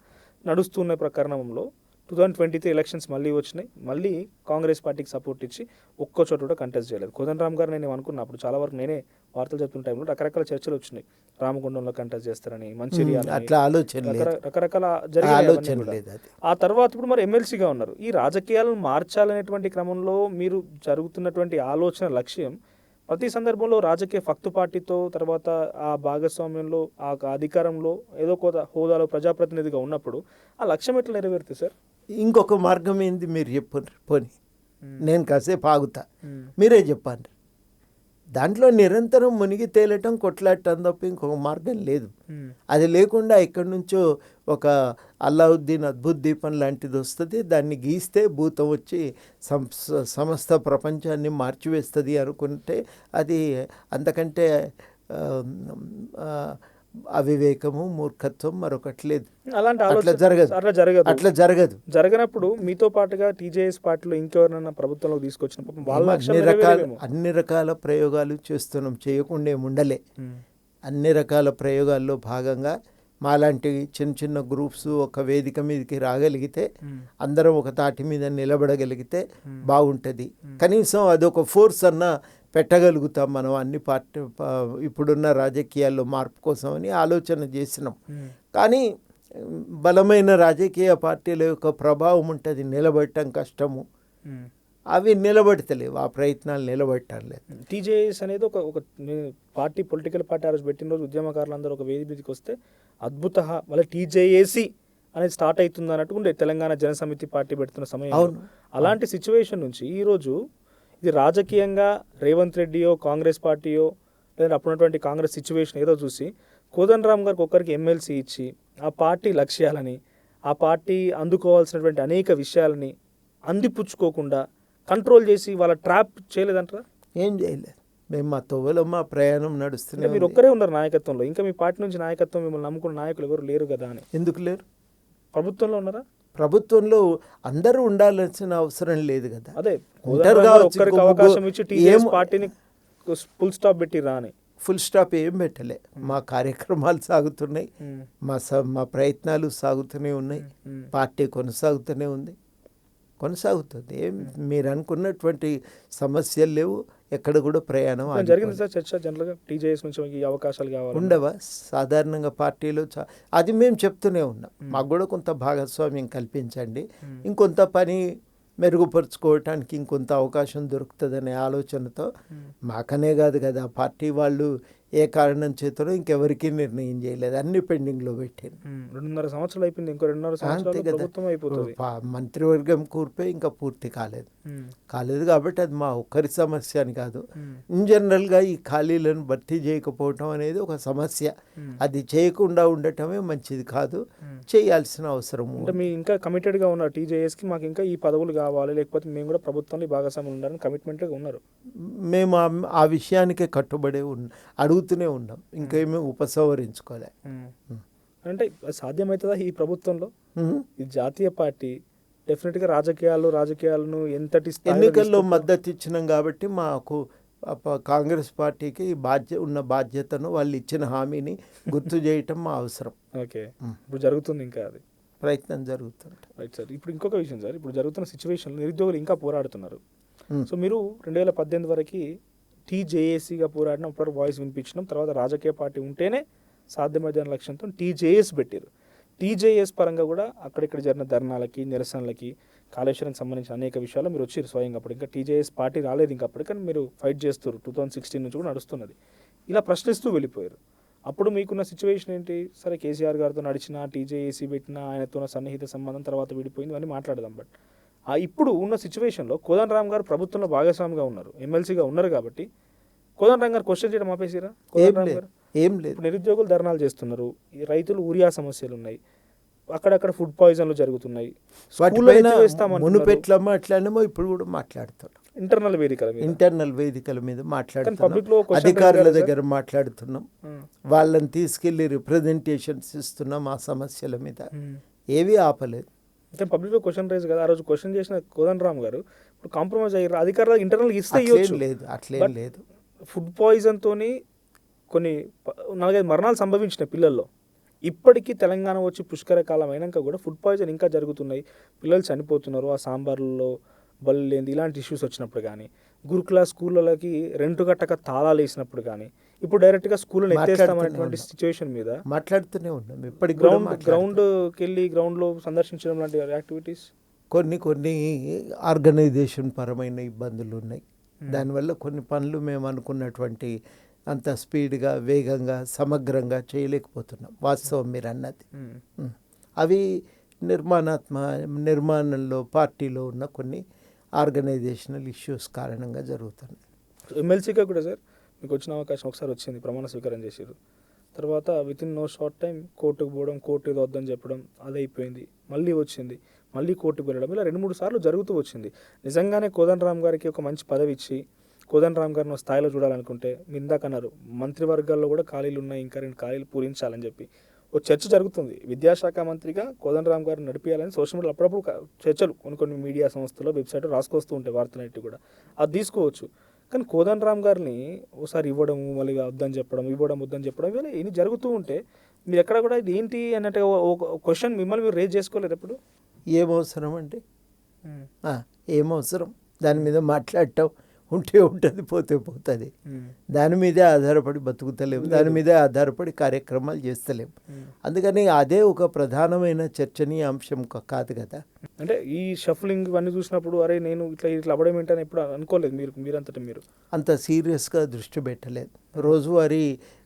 నడుస్తున్న ప్రకరణంలో 2023 ఎలక్షన్స్ మళ్ళీ వచ్చినాయి. మళ్ళీ కాంగ్రెస్ పార్టీకి సపోర్ట్ ఇచ్చి ఒక్కో చోట కూడా కంటెస్ట్ చేయలేదు. కోదండరామ్ గారు నేను అనుకున్నప్పుడు చాలా వరకు నేనే వార్తలు చెప్తున్న టైంలో రకరకాల చర్చలు వచ్చినాయి, రామగుండంలో కంటెస్ట్ చేస్తారని, మంచిర్యాల, రకరకాల జరిగినాయి. ఆ తర్వాత ఇప్పుడు మరి ఎమ్మెల్సీగా ఉన్నారు. ఈ రాజకీయాలను మార్చాలనేటువంటి క్రమంలో మీరు జరుగుతున్నటువంటి ఆలోచన లక్ష్యం ప్రతి సందర్భంలో రాజకీయ ఫక్తు పార్టీతో తర్వాత ఆ భాగస్వామ్యంలో ఆ అధికారంలో ఏదో కొంత హోదాలో ప్రజాప్రతినిధిగా ఉన్నప్పుడు ఆ లక్ష్యం ఎట్లా నెరవేరుతుంది సార్? ఇంకొక మార్గం ఏంది మీరు చెప్పండి, పోనీ నేను కాసేపు ఆగుతా, మీరే చెప్పండి. దాంట్లో నిరంతరం మునిగి తేలటం, కొట్లాడటం తప్ప ఇంకొక మార్గం లేదు. అది లేకుండా ఎక్కడి నుంచో ఒక అల్లావుద్దీన్ అద్భుత దీపం లాంటిది వస్తుంది, దాన్ని గీస్తే భూతం వచ్చి సమస్త ప్రపంచాన్ని మార్చివేస్తుంది అనుకుంటే అది అంతకంటే అవివేకము, మూర్ఖత్వం మరొకటి లేదు. అట్లా జరగదు. జరగనప్పుడు మీతో పాటుగా టీజేఎస్ పార్టీలో ఇంకెవరైనా ప్రభుత్వంలో తీసుకొచ్చిన అన్ని రకాల ప్రయోగాలు చేస్తున్నాం, చేయకుండా ఉండలే. అన్ని రకాల ప్రయోగాల్లో భాగంగా మాలాంటి చిన్న చిన్న గ్రూప్స్ ఒక వేదిక మీదకి రాగలిగితే, అందరం ఒక తాటి మీద నిలబడగలిగితే బాగుంటుంది. కనీసం అదొక ఫోర్స్ అన్న పెట్టగలుగుతాం మనం అన్ని పార్టీ ఇప్పుడున్న రాజకీయాల్లో మార్పు కోసమని ఆలోచన చేసినాం. కానీ బలమైన రాజకీయ పార్టీల యొక్క ప్రభావం ఉంటుంది, నిలబడటం కష్టము. అవి నిలబడతలేవు, ఆ ప్రయత్నాలు నిలబడటం లేదు. టీజేఎస్ అనేది ఒక పార్టీ, పొలిటికల్ పార్టీ ఆ రోజు పెట్టిన రోజు ఉద్యమకారులందరూ ఒక వేది మీదకి వస్తే అద్భుత మళ్ళీ టీజేఏసీ అనేది స్టార్ట్ అవుతుంది అన్నట్టు ఉండే తెలంగాణ జనసమితి పార్టీ పెడుతున్న సమయం. అలాంటి సిచ్యువేషన్ నుంచి ఈరోజు ఇది రాజకీయంగా రేవంత్ రెడ్డియో కాంగ్రెస్ పార్టీయో లేదా అప్పుడున్నటువంటి కాంగ్రెస్ సిచ్యువేషన్ ఏదో చూసి కోదండరామ్ గారికి ఒక్కరికి ఎమ్మెల్సీ ఇచ్చి ఆ పార్టీ లక్ష్యాలని ఆ పార్టీ అందుకోవాల్సినటువంటి అనేక విషయాలని అందిపుచ్చుకోకుండా కంట్రోల్ చేసి వాళ్ళ ట్రాప్ చేయలేదంటారా? ఏం చేయలేదు. మేము మా తొవ్వలో మా ప్రయాణం నడుస్తూనే అంటే మీరు ఉంది. ఒక్కరే ఉన్నారు నాయకత్వంలో, ఇంకా మీ పార్టీ నుంచి నాయకత్వం మిమ్మల్ని నమ్ముకున్న నాయకులు ఎవరు లేరు కదా అని. ఎందుకు లేరు? ప్రభుత్వంలో ఉన్నారా? ప్రభుత్వంలో అందరూ ఉండాల్సిన అవసరం లేదు కదా. అదే ఉంటారు కావచ్చు, ఒక్కరికి ఇంకో అవకాశం ఇచ్చి టీఆర్ఎస్ ఏం- పార్టీని ఫుల్ స్టాప్ పెట్టిరా అని. ఫుల్ స్టాప్ ఏం పెట్టలే. మా కార్యక్రమాలు సాగుతున్నాయి, మా ప్రయత్నాలు సాగుతూనే ఉన్నాయి, పార్టీ కొనసాగుతూనే ఉంది, కొనసాగుతుంది. ఏం మీరు అనుకున్నటువంటి సమస్యలు లేవు, ఎక్కడ కూడా ప్రయాణం జరిగింది సార్ చర్చ జనరల్గా టీజేఎస్ నుంచి ఈ అవకాశాలు కావాలి ఉండవా? సాధారణంగా పార్టీలో అది మేము చెప్తూనే ఉన్నాం. మాకు కూడా కొంత భాగస్వామ్యం కల్పించండి, ఇంకొంత పని మెరుగుపరుచుకోవటానికి ఇంకొంత అవకాశం దొరుకుతుందనే ఆలోచనతో మాకనే కాదు కదా, పార్టీ వాళ్ళు ఏ కారణం చేతనో ఇంకెవరికి నిర్ణయం చేయలేదు, అన్ని పెండింగ్లో పెట్టాను. 2.5 సంవత్సరాలు అయిపోయింది, ఇంకో 2.5 సంవత్సరాలు ప్రభుత్వం అయిపోతుంది. మంత్రివర్గం కూర్పే ఇంకా పూర్తి కాలేదు కాబట్టి అది మా ఒక్కరి సమస్య అని కాదు. ఇన్ జనరల్గా ఈ ఖాళీలను భర్తీ చేయకపోవటం అనేది ఒక సమస్య. అది చేయకుండా ఉండటమే మంచిది కాదు, చేయాల్సిన అవసరం. అంటే మీ ఇంకా కమిటెడ్గా ఉన్నారు టీజేఎస్కి, మాకు ఇంకా ఈ పదవులు కావాలి, లేకపోతే మేము కూడా ప్రభుత్వంలో భాగస్వాములు ఉండాలని కమిట్మెంట్గా ఉన్నారు. మేము ఆ విషయానికే కట్టుబడే అడుగుతూనే ఉన్నాం, ఇంకేమీ ఉపసంహరించుకోలే. అంటే సాధ్యమవుతుందా ఈ ప్రభుత్వంలో? ఈ జాతీయ పార్టీ డెఫినెట్గా రాజకీయాలను ఎంతటి ఎన్నికల్లో మద్దతు ఇచ్చినాం కాబట్టి మాకు కాంగ్రెస్ పార్టీకి ఉన్న బాధ్యతను, వాళ్ళు ఇచ్చిన హామీని గుర్తు చేయటం మా అవసరం. ఓకే, ఇప్పుడు జరుగుతుంది, ఇంకా అది ప్రయత్నం జరుగుతుంది. Right sir. ఇప్పుడు ఇంకొక విషయం సార్, ఇప్పుడు జరుగుతున్న సిచ్యువేషన్లో నిరుద్యోగులు ఇంకా పోరాడుతున్నారు. సో మీరు 2018 వరకు టీజేఏసీగా పోరాడిన, అప్పుడు వాయిస్ వినిపించడం, తర్వాత రాజకీయ పార్టీ ఉంటేనే సాధ్యమైన లక్ష్యంతో టీజేఎస్ పెట్టారు. టీజేఎస్ పరంగా కూడా అక్కడిక్కడ జరిగిన ధర్నాలకి, నిరసనలకి, కాళేశ్వరం సంబంధించిన అనేక విషయాలు మీరు వచ్చారు స్వయంగా. అప్పుడు ఇంకా టీజేఎస్ పార్టీ రాలేదు ఇంకా అప్పుడు, కానీ మీరు ఫైట్ చేస్తారు 2016 నుంచి కూడా నడుస్తున్నది. ఇలా ప్రశ్నిస్తూ వెళ్ళిపోయారు. అప్పుడు మీకున్న సిచ్యువేషన్ ఏంటి? సరే కేసీఆర్ గారితో నడిచిన, టీజేఏసీ పెట్టిన, ఆయనతో సన్నిహిత సంబంధం, తర్వాత విడిపోయింది అని మాట్లాడదాం. బట్ ఇప్పుడు ఉన్న సిచ్యువేషన్లో కోదండరామ్ గారు ప్రభుత్వంలో భాగస్వామిగా ఉన్నారు, ఎమ్మెల్సీగా ఉన్నారు కాబట్టి కోదండరామ్ గారు క్వశ్చన్ చేయడం ఆపేసిరా? ఏం లేదు. నిరుద్యోగులు ధర్నాలు చేస్తున్నారు, రైతులు ఊరియా సమస్యలు ఉన్నాయి, అక్కడక్కడ ఫుడ్ పాయిజన్లు జరుగుతున్నాయి, మునుపెట్లా మాట్లాడినామో ఇప్పుడు కూడా మాట్లాడుతున్నాం. ఇంటర్నల్ వేదికల మీద మాట్లాడుతున్నాం, అధికారుల దగ్గర మాట్లాడుతున్నాం, వాళ్ళని తీసుకెళ్లి రిప్రజెంటేషన్స్ ఇస్తున్నాం ఆ సమస్యల మీద, ఏవి ఆపలేదు. అంటే పబ్లిక్లో క్వశ్చన్ రైజ్ కదా, ఆ రోజు క్వశ్చన్ చేసిన కోదండరామ్ గారు ఇప్పుడు కాంప్రమైజ్ అయ్యారు, అధికారులు ఇంటర్నల్ ఇస్తే అట్లేం లేదు. ఫుడ్ పాయిజన్తోని కొన్ని 4-5 మరణాలు సంభవించిన పిల్లల్లో. ఇప్పటికీ తెలంగాణ వచ్చి పుష్కర కాలం అయినాక కూడా ఫుడ్ పాయిజన్ ఇంకా జరుగుతున్నాయి, పిల్లలు చనిపోతున్నారు ఆ సాంబార్లలో బళ్ళు లేని, ఇలాంటి ఇష్యూస్ వచ్చినప్పుడు కానీ, గురుకుల స్కూళ్ళకి రెంటు కట్టక తాళాలు వేసినప్పుడు కానీ, ఇప్పుడు డైరెక్ట్గా స్కూళ్ళని ఎత్తేస్తామనేటువంటి సిచ్యువేషన్ మీద మాట్లాడుతూనే ఉన్నాం. ఇప్పటికి గ్రౌండ్కి వెళ్ళి గ్రౌండ్లో సందర్శించడం లాంటి యాక్టివిటీస్, కొన్ని ఆర్గనైజేషన్ పరమైన ఇబ్బందులు ఉన్నాయి. దానివల్ల కొన్ని పనులు మేము అనుకున్నటువంటి అంత స్పీడ్గా, వేగంగా, సమగ్రంగా చేయలేకపోతున్నాం. వాస్తవం మీరు అన్నది. అవి నిర్మాణంలో పార్టీలో ఉన్న కొన్ని ఆర్గనైజేషనల్ ఇష్యూస్ కారణంగా జరుగుతున్నాయి. ఎమ్మెల్సీగా కూడా సార్ మీకు వచ్చిన అవకాశం ఒకసారి వచ్చింది, ప్రమాణ స్వీకారం చేశారు, తర్వాత వితిన్ నో షార్ట్ టైం కోర్టుకు పోవడం, కోర్టు ఏదో వద్దని చెప్పడం, అది అయిపోయింది, మళ్ళీ వచ్చింది, మళ్ళీ కోర్టుకు వెళ్ళడం, ఇలా 2-3 సార్లు జరుగుతూ వచ్చింది. నిజంగానే కోదండరామ్ గారికి ఒక మంచి పదవి ఇచ్చి కోదండరామ్ గారిని స్థాయిలో చూడాలనుకుంటే, మీ ఇందాక అన్నారు మంత్రివర్గాల్లో కూడా ఖాళీలు ఉన్నాయి, ఇంకా 2 ఖాళీలు పూరించాలని చెప్పి ఒక చర్చ జరుగుతుంది. విద్యాశాఖ మంత్రిగా కోదండరామ్ గారిని నడిపించాలని సోషల్ మీడియాలో అప్పుడప్పుడు చర్చలు కొన్ని మీడియా సంస్థలు, వెబ్సైట్ రాసుకొస్తూ ఉంటాయి, వార్తలన్నిటి కూడా అది తీసుకోవచ్చు. కానీ కోదండరామ్ గారిని ఒకసారి ఇవ్వడం, మళ్ళీ వద్దని చెప్పడం, వద్దని చెప్పడం, ఇవన్నీ ఇన్ని జరుగుతూ ఉంటే మీరు ఎక్కడ కూడా ఇది ఏంటి అన్నట్టుగా ఒక క్వశ్చన్ మిమ్మల్ని మీరు రేజ్ చేసుకోలేదు ఎప్పుడు? ఏమవసరం అండి, ఏమవసరం దాని మీద మాట్లాడటం? ఉంటే ఉంటుంది, పోతే పోతుంది. దాని మీదే ఆధారపడి బతుకుతలేము, దాని మీదే ఆధారపడి కార్యక్రమాలు చేస్తలేము. అందుకని అదే ఒక ప్రధానమైన చర్చనీయ అంశం కాదు కదా. అంటే ఈ షఫ్లింగ్ ఇవన్నీ చూసినప్పుడు అరే నేను ఇట్లా అవ్వడం ఏంటని ఎప్పుడు అనుకోలేదు మీరంతటా మీరు? అంత సీరియస్గా దృష్టి పెట్టలేదు. రోజువారీ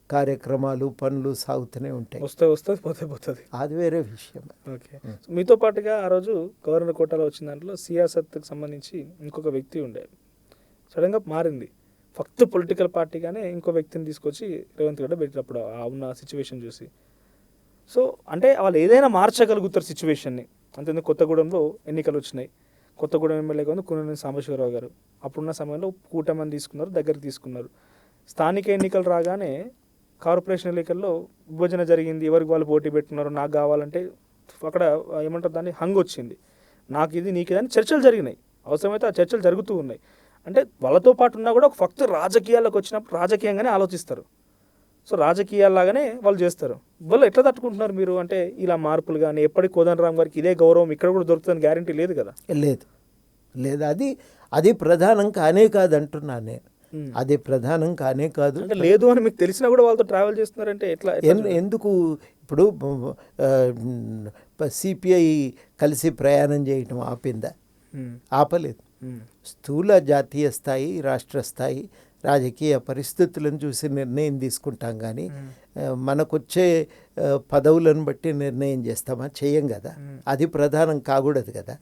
కార్యక్రమాలు, పనులు సాగుతూనే ఉంటాయి, వస్తుంది పోతుంది, అది వేరే విషయం. ఓకే. మీతో పాటుగా ఆ రోజు గవర్నర్ కోటాలో వచ్చిన దాంట్లో సియాసత్కి సంబంధించి ఇంకొక వ్యక్తి ఉండే, సడన్గా మారింది, ఫక్త్ పొలిటికల్ పార్టీగానే ఇంకో వ్యక్తిని తీసుకొచ్చి రేవంత్ రెడ్డి పెట్టినప్పుడు ఆ ఉన్న సిచ్యువేషన్ చూసి సో అంటే వాళ్ళు ఏదైనా మార్చగలుగుతారు సిచ్యువేషన్ని. అంతేందుకు కొత్తగూడెంలో ఎన్నికలు వచ్చినాయి. కొత్తగూడెం ఎమ్మెల్యేగా ఉంది కూననేని సాంబశివరావు గారు. అప్పుడున్న సమయంలో కూటమిని తీసుకున్నారు, దగ్గరికి తీసుకున్నారు. స్థానిక ఎన్నికలు రాగానే కార్పొరేషన్ ఎన్నికల్లో విభజన జరిగింది. ఎవరికి వాళ్ళు పోటీ పెట్టుకున్నారు, నాకు కావాలంటే అక్కడ ఏమంటారు దాన్ని హంగ్ వచ్చింది. నాకు ఇది నీకు ఇది అని చర్చలు జరిగినాయి. అవసరమైతే ఆ చర్చలు జరుగుతూ ఉన్నాయి. అంటే వాళ్ళతో పాటు ఉన్నా కూడా ఒక ఫక్త్ రాజకీయాల్లోకి వచ్చినప్పుడు రాజకీయంగానే ఆలోచిస్తారు. సో రాజకీయాల్లాగానే వాళ్ళు చేస్తారు. వాళ్ళు ఎట్లా తట్టుకుంటున్నారు మీరు? అంటే ఇలా మార్పులు కానీ ఎప్పటికి కోదండరామ్ గారికి ఇదే గౌరవం ఇక్కడ కూడా దొరుకుతుందని గ్యారంటీ లేదు కదా. లేదు అది ప్రధానం కానే కాదు అంటున్నాను నేను. అది ప్రధానం కానే కాదు. అంటే లేదు అని మీకు తెలిసినా కూడా వాళ్ళతో ట్రావెల్ చేస్తున్నారంటే ఎట్లా? ఎందుకు ఇప్పుడు సిపిఐ కలిసి ప్రయాణం చేయటం ఆపిందా? ఆపలేదు. స్థూల జాతీయ స్థాయి, రాష్ట్ర స్థాయి రాజకీయ పరిస్థితులను చూసి నిర్ణయం తీసుకుంటాం కానీ మనకొచ్చే పదవులను బట్టి నిర్ణయం చేస్తామా? చేయం కదా. అది ప్రధానం కాకూడదు కదా.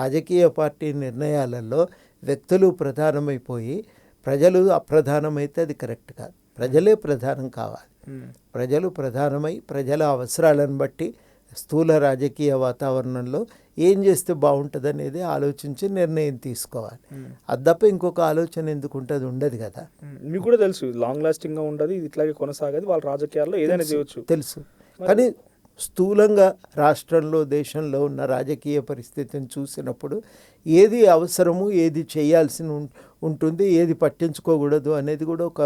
రాజకీయ పార్టీ నిర్ణయాలలో వ్యక్తులు ప్రధానమైపోయి ప్రజలు అప్రధానమైతే అది కరెక్ట్ కాదు. ప్రజలే ప్రధానం కావాలి. ప్రజలు ప్రధానమై ప్రజల అవసరాలను బట్టి స్థూల రాజకీయ వాతావరణంలో ఏం చేస్తే బాగుంటుంది అనేది ఆలోచించి నిర్ణయం తీసుకోవాలి. అది తప్ప ఇంకొక ఆలోచన ఎందుకు ఉంటుంది? ఉండదు కదా. మీకు కూడా తెలుసు లాంగ్ లాస్టింగ్గా ఉండదు, ఇది ఇట్లాగే కొనసాగదు. వాళ్ళ రాజకీయాల్లో ఏదైనా చేయవచ్చు తెలుసు. కానీ స్థూలంగా రాష్ట్రంలో దేశంలో ఉన్న రాజకీయ పరిస్థితిని చూసినప్పుడు ఏది అవసరము, ఏది చేయాల్సి ఉంటుంది, ఏది పట్టించుకోకూడదు అనేది కూడా ఒక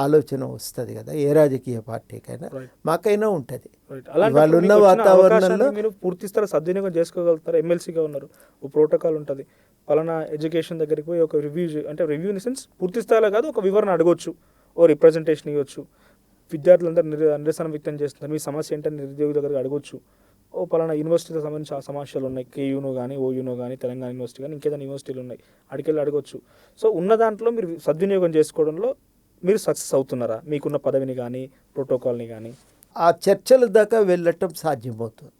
ఆలోచన వస్తుంది కదా. ఏ రాజకీయ పార్టీకైనా మాకైనా ఉంటుంది. వాళ్ళు ఉన్న వాతావరణంలో మీరు పూర్తి స్థాయి సద్వినియోగం చేసుకోగలుగుతారు. ఎమ్మెల్సీగా ఉన్నారు, ఓ ప్రోటోకాల్ ఉంటుంది. పలానా ఎడ్యుకేషన్ దగ్గరికి పోయి ఒక రివ్యూ, అంటే రివ్యూ ఇన్ సెన్స్ పూర్తి స్థాయిలో కాదు, ఒక వివరణ అడగవచ్చు, ఓ రిప్రజెంటేషన్ ఇవ్వచ్చు. విద్యార్థులందరూ నిరసన వ్యక్తం చేస్తున్నారు, మీ సమస్య ఏంటని నిరుద్యోగి దగ్గరికి అడగవచ్చు. ఓ పలానా యూనివర్సిటీతో సంబంధించి ఆ సమస్యలు ఉన్నాయి, కేయూనో కానీ, ఓయూనో కానీ, తెలంగాణ యూనివర్సిటీ కానీ, ఇంకేదైనా యూనివర్సిటీలు ఉన్నాయి, అడికెళ్ళి అడగవచ్చు. సో ఉన్న దాంట్లో మీరు సద్వినియోగం చేసుకోవడంలో మీరు సక్సెస్ అవుతున్నారా? మీకున్న పదవిని కానీ, ప్రోటోకాల్ని కానీ ఆ చర్చల దాకా వెళ్ళటం సాధ్యమవుతుంది.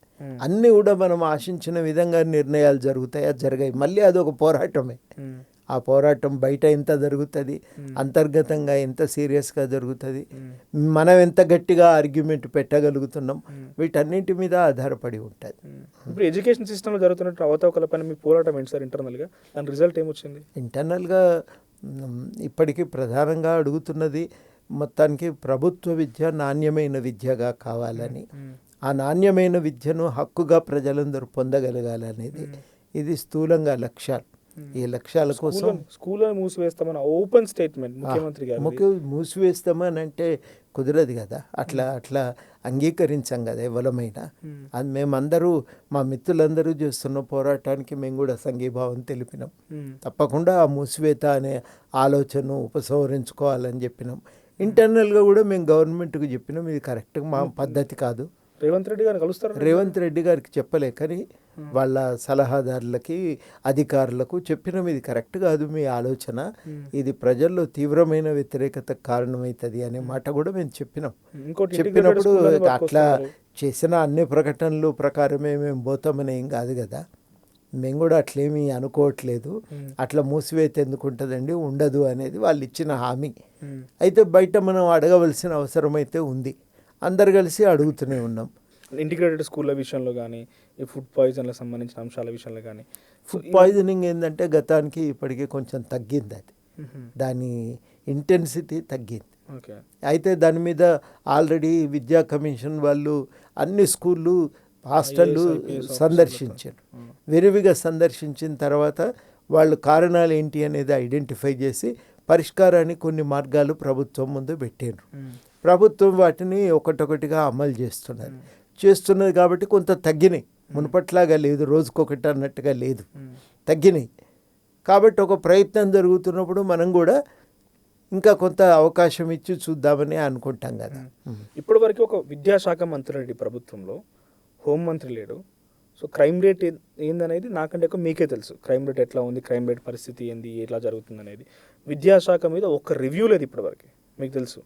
అన్నీ కూడా మనం ఆశించిన విధంగా నిర్ణయాలు జరుగుతాయా? జరగాయి. మళ్ళీ అదొక పోరాటమే. ఆ పోరాటం బయట ఎంత జరుగుతుంది, అంతర్గతంగా ఎంత సీరియస్గా జరుగుతుంది, మనం ఎంత గట్టిగా ఆర్గ్యుమెంట్ పెట్టగలుగుతున్నాం, వీటన్నింటి మీద ఆధారపడి ఉంటుంది. ఇప్పుడు ఎడ్యుకేషన్ సిస్టంలో జరుగుతున్నట్టు అవతవకల పైన మీ పోరాటం ఏంటి సార్ ఇంటర్నల్గా? దాని రిజల్ట్ ఏమొచ్చింది? ఇంటర్నల్గా ఇప్పటికీ ప్రధానంగా అడుగుతున్నది మొత్తానికి ప్రభుత్వ విద్య నాణ్యమైన విద్యగా కావాలని, ఆ నాణ్యమైన విద్యను హక్కుగా ప్రజలందరూ పొందగలగాలనేది ఇది స్థూలంగా లక్ష్యాలు. ఈ లక్ష్యాల కోసం స్కూల్లో మూసివేస్తామని ఓపెన్ స్టేట్మెంట్ ముఖ్యమంత్రి గారు. మూసివేస్తామని అంటే కుదరదు కదా. అట్లా అంగీకరించాం కదా ఎవరమైనా. అది మేమందరూ మా మిత్రులందరూ చేస్తున్న పోరాటానికి మేము కూడా సంఘీభావం తెలిపినాం. తప్పకుండా ఆ మూసివేత అనే ఆలోచన ఉపసంహరించుకోవాలని చెప్పినాం. ఇంటర్నల్గా కూడా మేము గవర్నమెంట్కి చెప్పినాం, ఇది కరెక్ట్గా మా పద్ధతి కాదు. రేవంత్ రెడ్డి గారు కలుస్తారు. రేవంత్ రెడ్డి గారికి చెప్పలే కానీ వాళ్ళ సలహాదారులకి, అధికారులకు చెప్పినాం, ఇది కరెక్ట్ కాదు మీ ఆలోచన, ఇది ప్రజల్లో తీవ్రమైన వ్యతిరేకతకు కారణమవుతుంది అనే మాట కూడా మేము చెప్పినాం. చెప్పినప్పుడు అట్లా చేసిన అన్ని ప్రకటనలు ప్రకారమే మేము పోతామని ఏం కాదు కదా. మేము కూడా అట్లేమీ అనుకోవట్లేదు. అట్లా మూసివేత ఎందుకు ఉంటుందండి, ఉండదు అనేది వాళ్ళు ఇచ్చిన హామీ. అయితే బయట మనం అడగవలసిన అవసరం అయితే ఉంది. అందరు కలిసి అడుగుతూనే ఉన్నాం. ఇంటిగ్రేటెడ్ స్కూళ్ళ విషయంలో కానీ, ఈ ఫుడ్ పాయిజన్లకు సంబంధించిన అంశాల విషయంలో కానీ. ఫుడ్ పాయిజనింగ్ ఏంటంటే గతానికి ఇప్పటికీ కొంచెం తగ్గింది. అది దాని ఇంటెన్సిటీ తగ్గింది. అయితే దాని మీద ఆల్రెడీ విద్యా కమిషన్ వాళ్ళు అన్ని స్కూళ్ళు, హాస్టళ్ళు సందర్శించారు. విరివిగా సందర్శించిన తర్వాత వాళ్ళు కారణాలు ఏంటి అనేది ఐడెంటిఫై చేసి పరిష్కారానికి కొన్ని మార్గాలు ప్రభుత్వం ముందు పెట్టారు. ప్రభుత్వం వాటిని ఒకటొకటిగా అమలు చేస్తున్నది కాబట్టి కొంత తగ్గినాయి. మునుపట్లాగా లేదు, రోజుకొకటి అన్నట్టుగా లేదు, తగ్గినాయి. కాబట్టి ఒక ప్రయత్నం జరుగుతున్నప్పుడు మనం కూడా ఇంకా కొంత అవకాశం ఇచ్చి చూద్దామని అనుకుంటాం కదా. ఇప్పటి వరకు ఒక విద్యాశాఖ మంత్రి రెడ్డి ప్రభుత్వంలో హోంమంత్రి లేడు. సో క్రైమ్ రేట్ ఏందనేది నాకంటే ఎక్కువ మీకే తెలుసు. క్రైమ్ రేట్ ఎట్లా ఉంది, క్రైమ్ రేట్ పరిస్థితి ఏంది, ఎట్లా జరుగుతుంది అనేది. విద్యాశాఖ మీద ఒక రివ్యూ లేదు ఇప్పటివరకు, మీకు తెలుసు.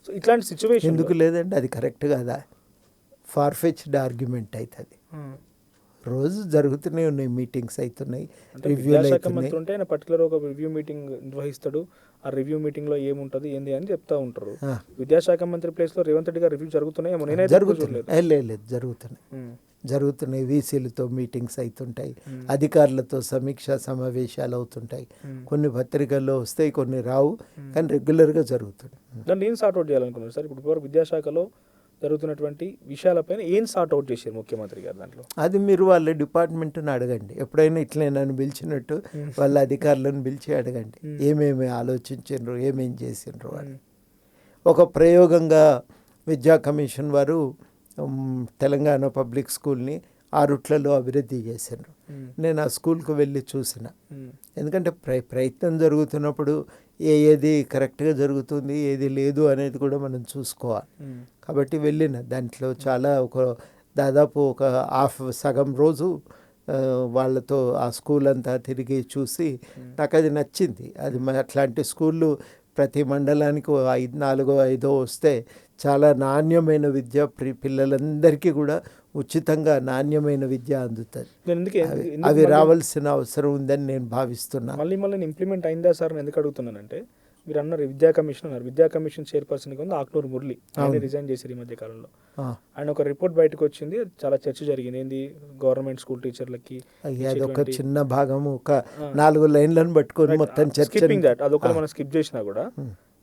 సో ఇట్లాంటి సిచ్యువేషన్ ఎందుకు లేదండి? అది కరెక్ట్ కదా. ఫార్ఫెచ్డ్ ఆర్గ్యుమెంట్ అవుతుంది. రోజు జరుగుతూనే ఉన్నాయి, మీటింగ్స్ అవుతున్నాయి, అంటే రివ్యూలు విద్యాశాఖ అవుతున్నాయి. మంత్రి ఉంటే ఆయన పర్టికులర్ ఒక రివ్యూ మీటింగ్ నిర్వహిస్తాడు. ఆ రివ్యూ మీటింగ్లో ఏముంటుంది ఏంది అని చెప్తా ఉంటారు. ఆ, విద్యాశాఖ మంత్రి ప్లేస్లో రేవంత్ రెడ్డి గారు రివ్యూ జరుగుతున్నాయేమో, నేనైతే ఎప్పుడు జరుగుతున్నాయి. చూడలేదు. లేదు జరుగుతున్నాయి, ఉమ్, జరుగుతున్నాయి. వీసీలతో మీటింగ్స్ అవుతుంటాయి, ఉమ్, అధికారులతో సమీక్షా సమావేశాలు అవుతుంటాయి. ఉమ్, కొన్ని పత్రికల్లో వస్తాయి, కొన్ని రావు, ఉమ్. కానీ రెగ్యులర్గా జరుగుతుంది. దాన్ని ఏం సార్ట్ అవుట్ చేయాలనుకున్నారు సార్? ఇప్పుడు విద్యాశాఖలో జరుగుతున్నటువంటి విషయాలపైన ఏం సార్ట్ అవుట్ చేశారు ముఖ్యమంత్రి గారు దాంట్లో? అది మీరు వాళ్ళ డిపార్ట్మెంట్ని అడగండి. ఎప్పుడైనా ఇట్లే నన్ను పిలిచినట్టు వాళ్ళ అధికారులను పిలిచి అడగండి, ఏమేమి ఆలోచించారు, ఏమేమి చేసిండ్రు అని. ఒక ప్రయోగంగా విద్యా కమిషన్ వారు తెలంగాణ పబ్లిక్ స్కూల్ని 6 రూట్లలో అభివృద్ధి చేశారు. నేను ఆ స్కూల్కు వెళ్ళి చూసిన, ఎందుకంటే ప్రయత్నం జరుగుతున్నప్పుడు ఏది కరెక్ట్గా జరుగుతుంది, ఏది లేదు అనేది కూడా మనం చూసుకోవాలి. కాబట్టి వెళ్ళిన దాంట్లో చాలా దాదాపు ఒక సగం రోజు వాళ్ళతో ఆ స్కూల్ అంతా తిరిగి చూసి నాకు అది నచ్చింది. అది అట్లాంటి స్కూళ్ళు ప్రతి మండలానికి 4-5 వస్తే చాలా నాణ్యమైన విద్య పిల్లలందరికీ కూడా ఉచితంగా నాణ్యమైన విద్య అందుతుంది. అవి రావాల్సిన అవసరం ఉందని నేను భావిస్తున్నాను. మళ్ళీ నేను ఇంప్లిమెంట్ అయిందా సార్ అని ఎందుకు అడుగుతున్నానంటే, మీరు అన్నారు విద్యా కమిషన్ అన్నారు. విద్యా కమిషన్ చైర్పర్సన్గా ఉంది ఆక్నూరు మురళి. ఆయన రిజైన్ చేశారు ఈ మధ్య కాలంలో. ఆయన ఒక రిపోర్ట్ బయటకు వచ్చింది, చాలా చర్చ జరిగింది. ఏంది, గవర్నమెంట్ స్కూల్ టీచర్లకి అదొక చిన్న భాగము, ఒక 4 లైన్లను పట్టుకొని మొత్తం స్కిప్పింగ్ దట్, అదొకటి మనం స్కిప్ చేసినా కూడా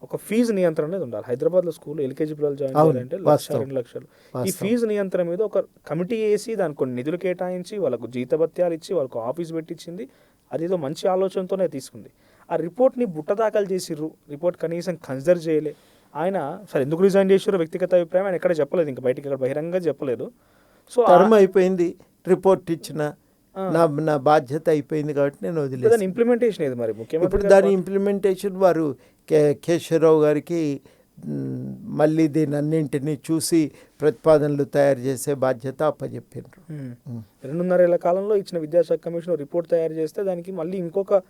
ఒక ఫీజు నియంత్రణ అనేది ఉండాలి. హైదరాబాద్లో స్కూల్ ఎల్కేజీ పిల్లలు జాయిన్ చేయాలంటే 1,00,000-2 లక్షలు. ఈ ఫీజు నియంత్రణ మీద ఒక కమిటీ వేసి దానికి కొన్ని నిధులు కేటాయించి వాళ్ళకు జీతభత్యాలు ఇచ్చి వాళ్ళకు ఆఫీస్ పెట్టించింది. అదేదో మంచి ఆలోచనతోనే తీసుకుంది. ఆ రిపోర్ట్ని బుట్టదాఖలు చేసిర్రు, రిపోర్ట్ కనీసం కన్సిడర్ చేయలే. ఆయన సరే ఎందుకు రిజైన్ చేసారో వ్యక్తిగత అభిప్రాయం ఆయన ఎక్కడ చెప్పలేదు, ఇంకా బయటికి ఎక్కడ బహిరంగంగా చెప్పలేదు. సో టర్మ్ అయిపోయింది, రిపోర్ట్ ఇచ్చిన నా బాధ్యత అయిపోయింది కాబట్టి నేను వదిలేదు. దాని ఇంప్లిమెంటేషన్ ఏది మరి ముఖ్యమంత్రి? ఇప్పుడు దాని ఇంప్లిమెంటేషన్ వారు కేశవరావు గారికి మళ్ళీ దీని అన్నింటినీ చూసి ప్రతిపాదనలు తయారు చేసే బాధ్యత అప్పచెప్పిండ్రు. 2.5 ఏళ్ల కాలంలో ఇచ్చిన విద్యాశాఖ కమిషన్ రిపోర్ట్ తయారు చేస్తే దానికి మళ్ళీ ఇంకొక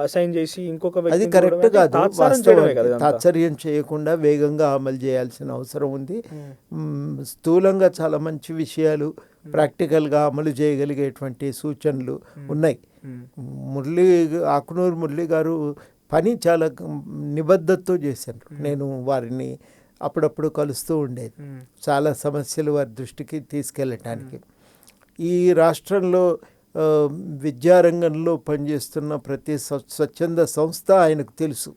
అసైన్ చేసి ఇంకొక అది కరెక్ట్ కాదు. తాత్సర్యం చేయకుండా వేగంగా అమలు చేయాల్సిన అవసరం ఉంది. స్థూలంగా చాలా మంచి విషయాలు ప్రాక్టికల్గా అమలు చేయగలిగేటువంటి సూచనలు ఉన్నాయి. ఆకునూరు మురళి గారు పని చాలా నిబద్ధతతో చేశారు. నేను వారిని అప్పుడప్పుడు కలుస్తూ ఉండేది, చాలా సమస్యలు వారి దృష్టికి తీసుకెళ్ళటానికి. ఈ రాష్ట్రంలో విద్యారంగంలో పనిచేస్తున్న ప్రతి స్వచ్ఛంద సంస్థ ఆయనకు తెలుసు.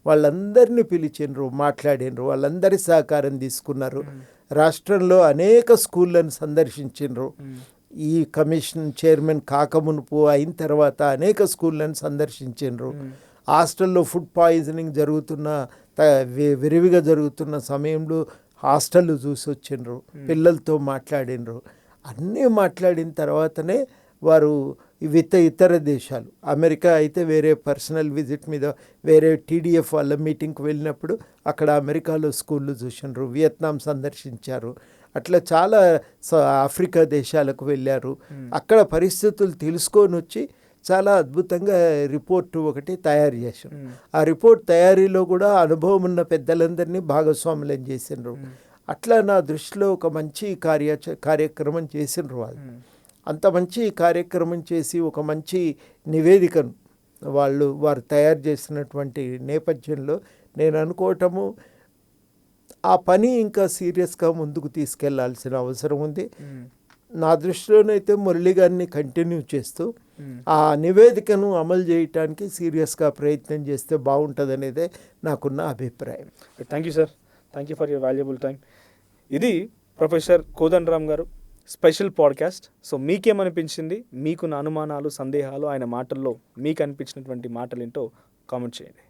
వాళ్ళందరినీ పిలిచిండ్రు, మాట్లాడినరు, వాళ్ళందరి సహకారం తీసుకున్నారు. రాష్ట్రంలో అనేక స్కూళ్ళను సందర్శించిండ్రు. ఈ కమిషన్ చైర్మన్ కాకమునుపు అయిన తర్వాత అనేక స్కూళ్ళను సందర్శించిండ్రు. హాస్టల్లో ఫుడ్ పాయిజనింగ్ విరివిగా జరుగుతున్న సమయంలో హాస్టళ్ళు చూసి వచ్చిండ్రు, పిల్లలతో మాట్లాడినరు. అన్నీ మాట్లాడిన తర్వాతనే వారు ఇతర దేశాలు, అమెరికా అయితే వేరే పర్సనల్ విజిట్ మీద వేరే టీడీఎఫ్ వాళ్ళ మీటింగ్కి వెళ్ళినప్పుడు అక్కడ అమెరికాలో స్కూళ్ళు చూసినారు, వియత్నాం సందర్శించారు. అట్లా చాలా ఆఫ్రికా దేశాలకు వెళ్ళారు. అక్కడ పరిస్థితులు తెలుసుకొని వచ్చి చాలా అద్భుతంగా రిపోర్టు ఒకటి తయారు చేశారు. ఆ రిపోర్ట్ తయారీలో కూడా అనుభవం ఉన్న పెద్దలందరినీ భాగస్వాములను చేసినారు. అట్లా నా దృష్టిలో ఒక మంచి కార్యక్రమం చేసినారు వాళ్ళు. అంత మంచి కార్యక్రమం చేసి ఒక మంచి నివేదికను వారు తయారు చేసినటువంటి నేపథ్యంలో నేను అనుకోవటము ఆ పని ఇంకా సీరియస్గా ముందుకు తీసుకెళ్లాల్సిన అవసరం ఉంది. నా దృష్టిలోనైతే మురళి గారిని కంటిన్యూ చేస్తూ ఆ నివేదికను అమలు చేయటానికి సీరియస్గా ప్రయత్నం చేస్తే బాగుంటుంది అనేదే నాకున్న అభిప్రాయం. Thank you sir, thank you for your valuable time. ఇది ప్రొఫెసర్ కోదండరామ్ గారు స్పెషల్ పాడ్కాస్ట్. సో మీకేమనిపించింది, మీకున్న అనుమానాలు, సందేహాలు, ఆయన మాటల్లో మీకు అనిపించినటువంటి మాటలు ఏంటో కామెంట్ చేయండి.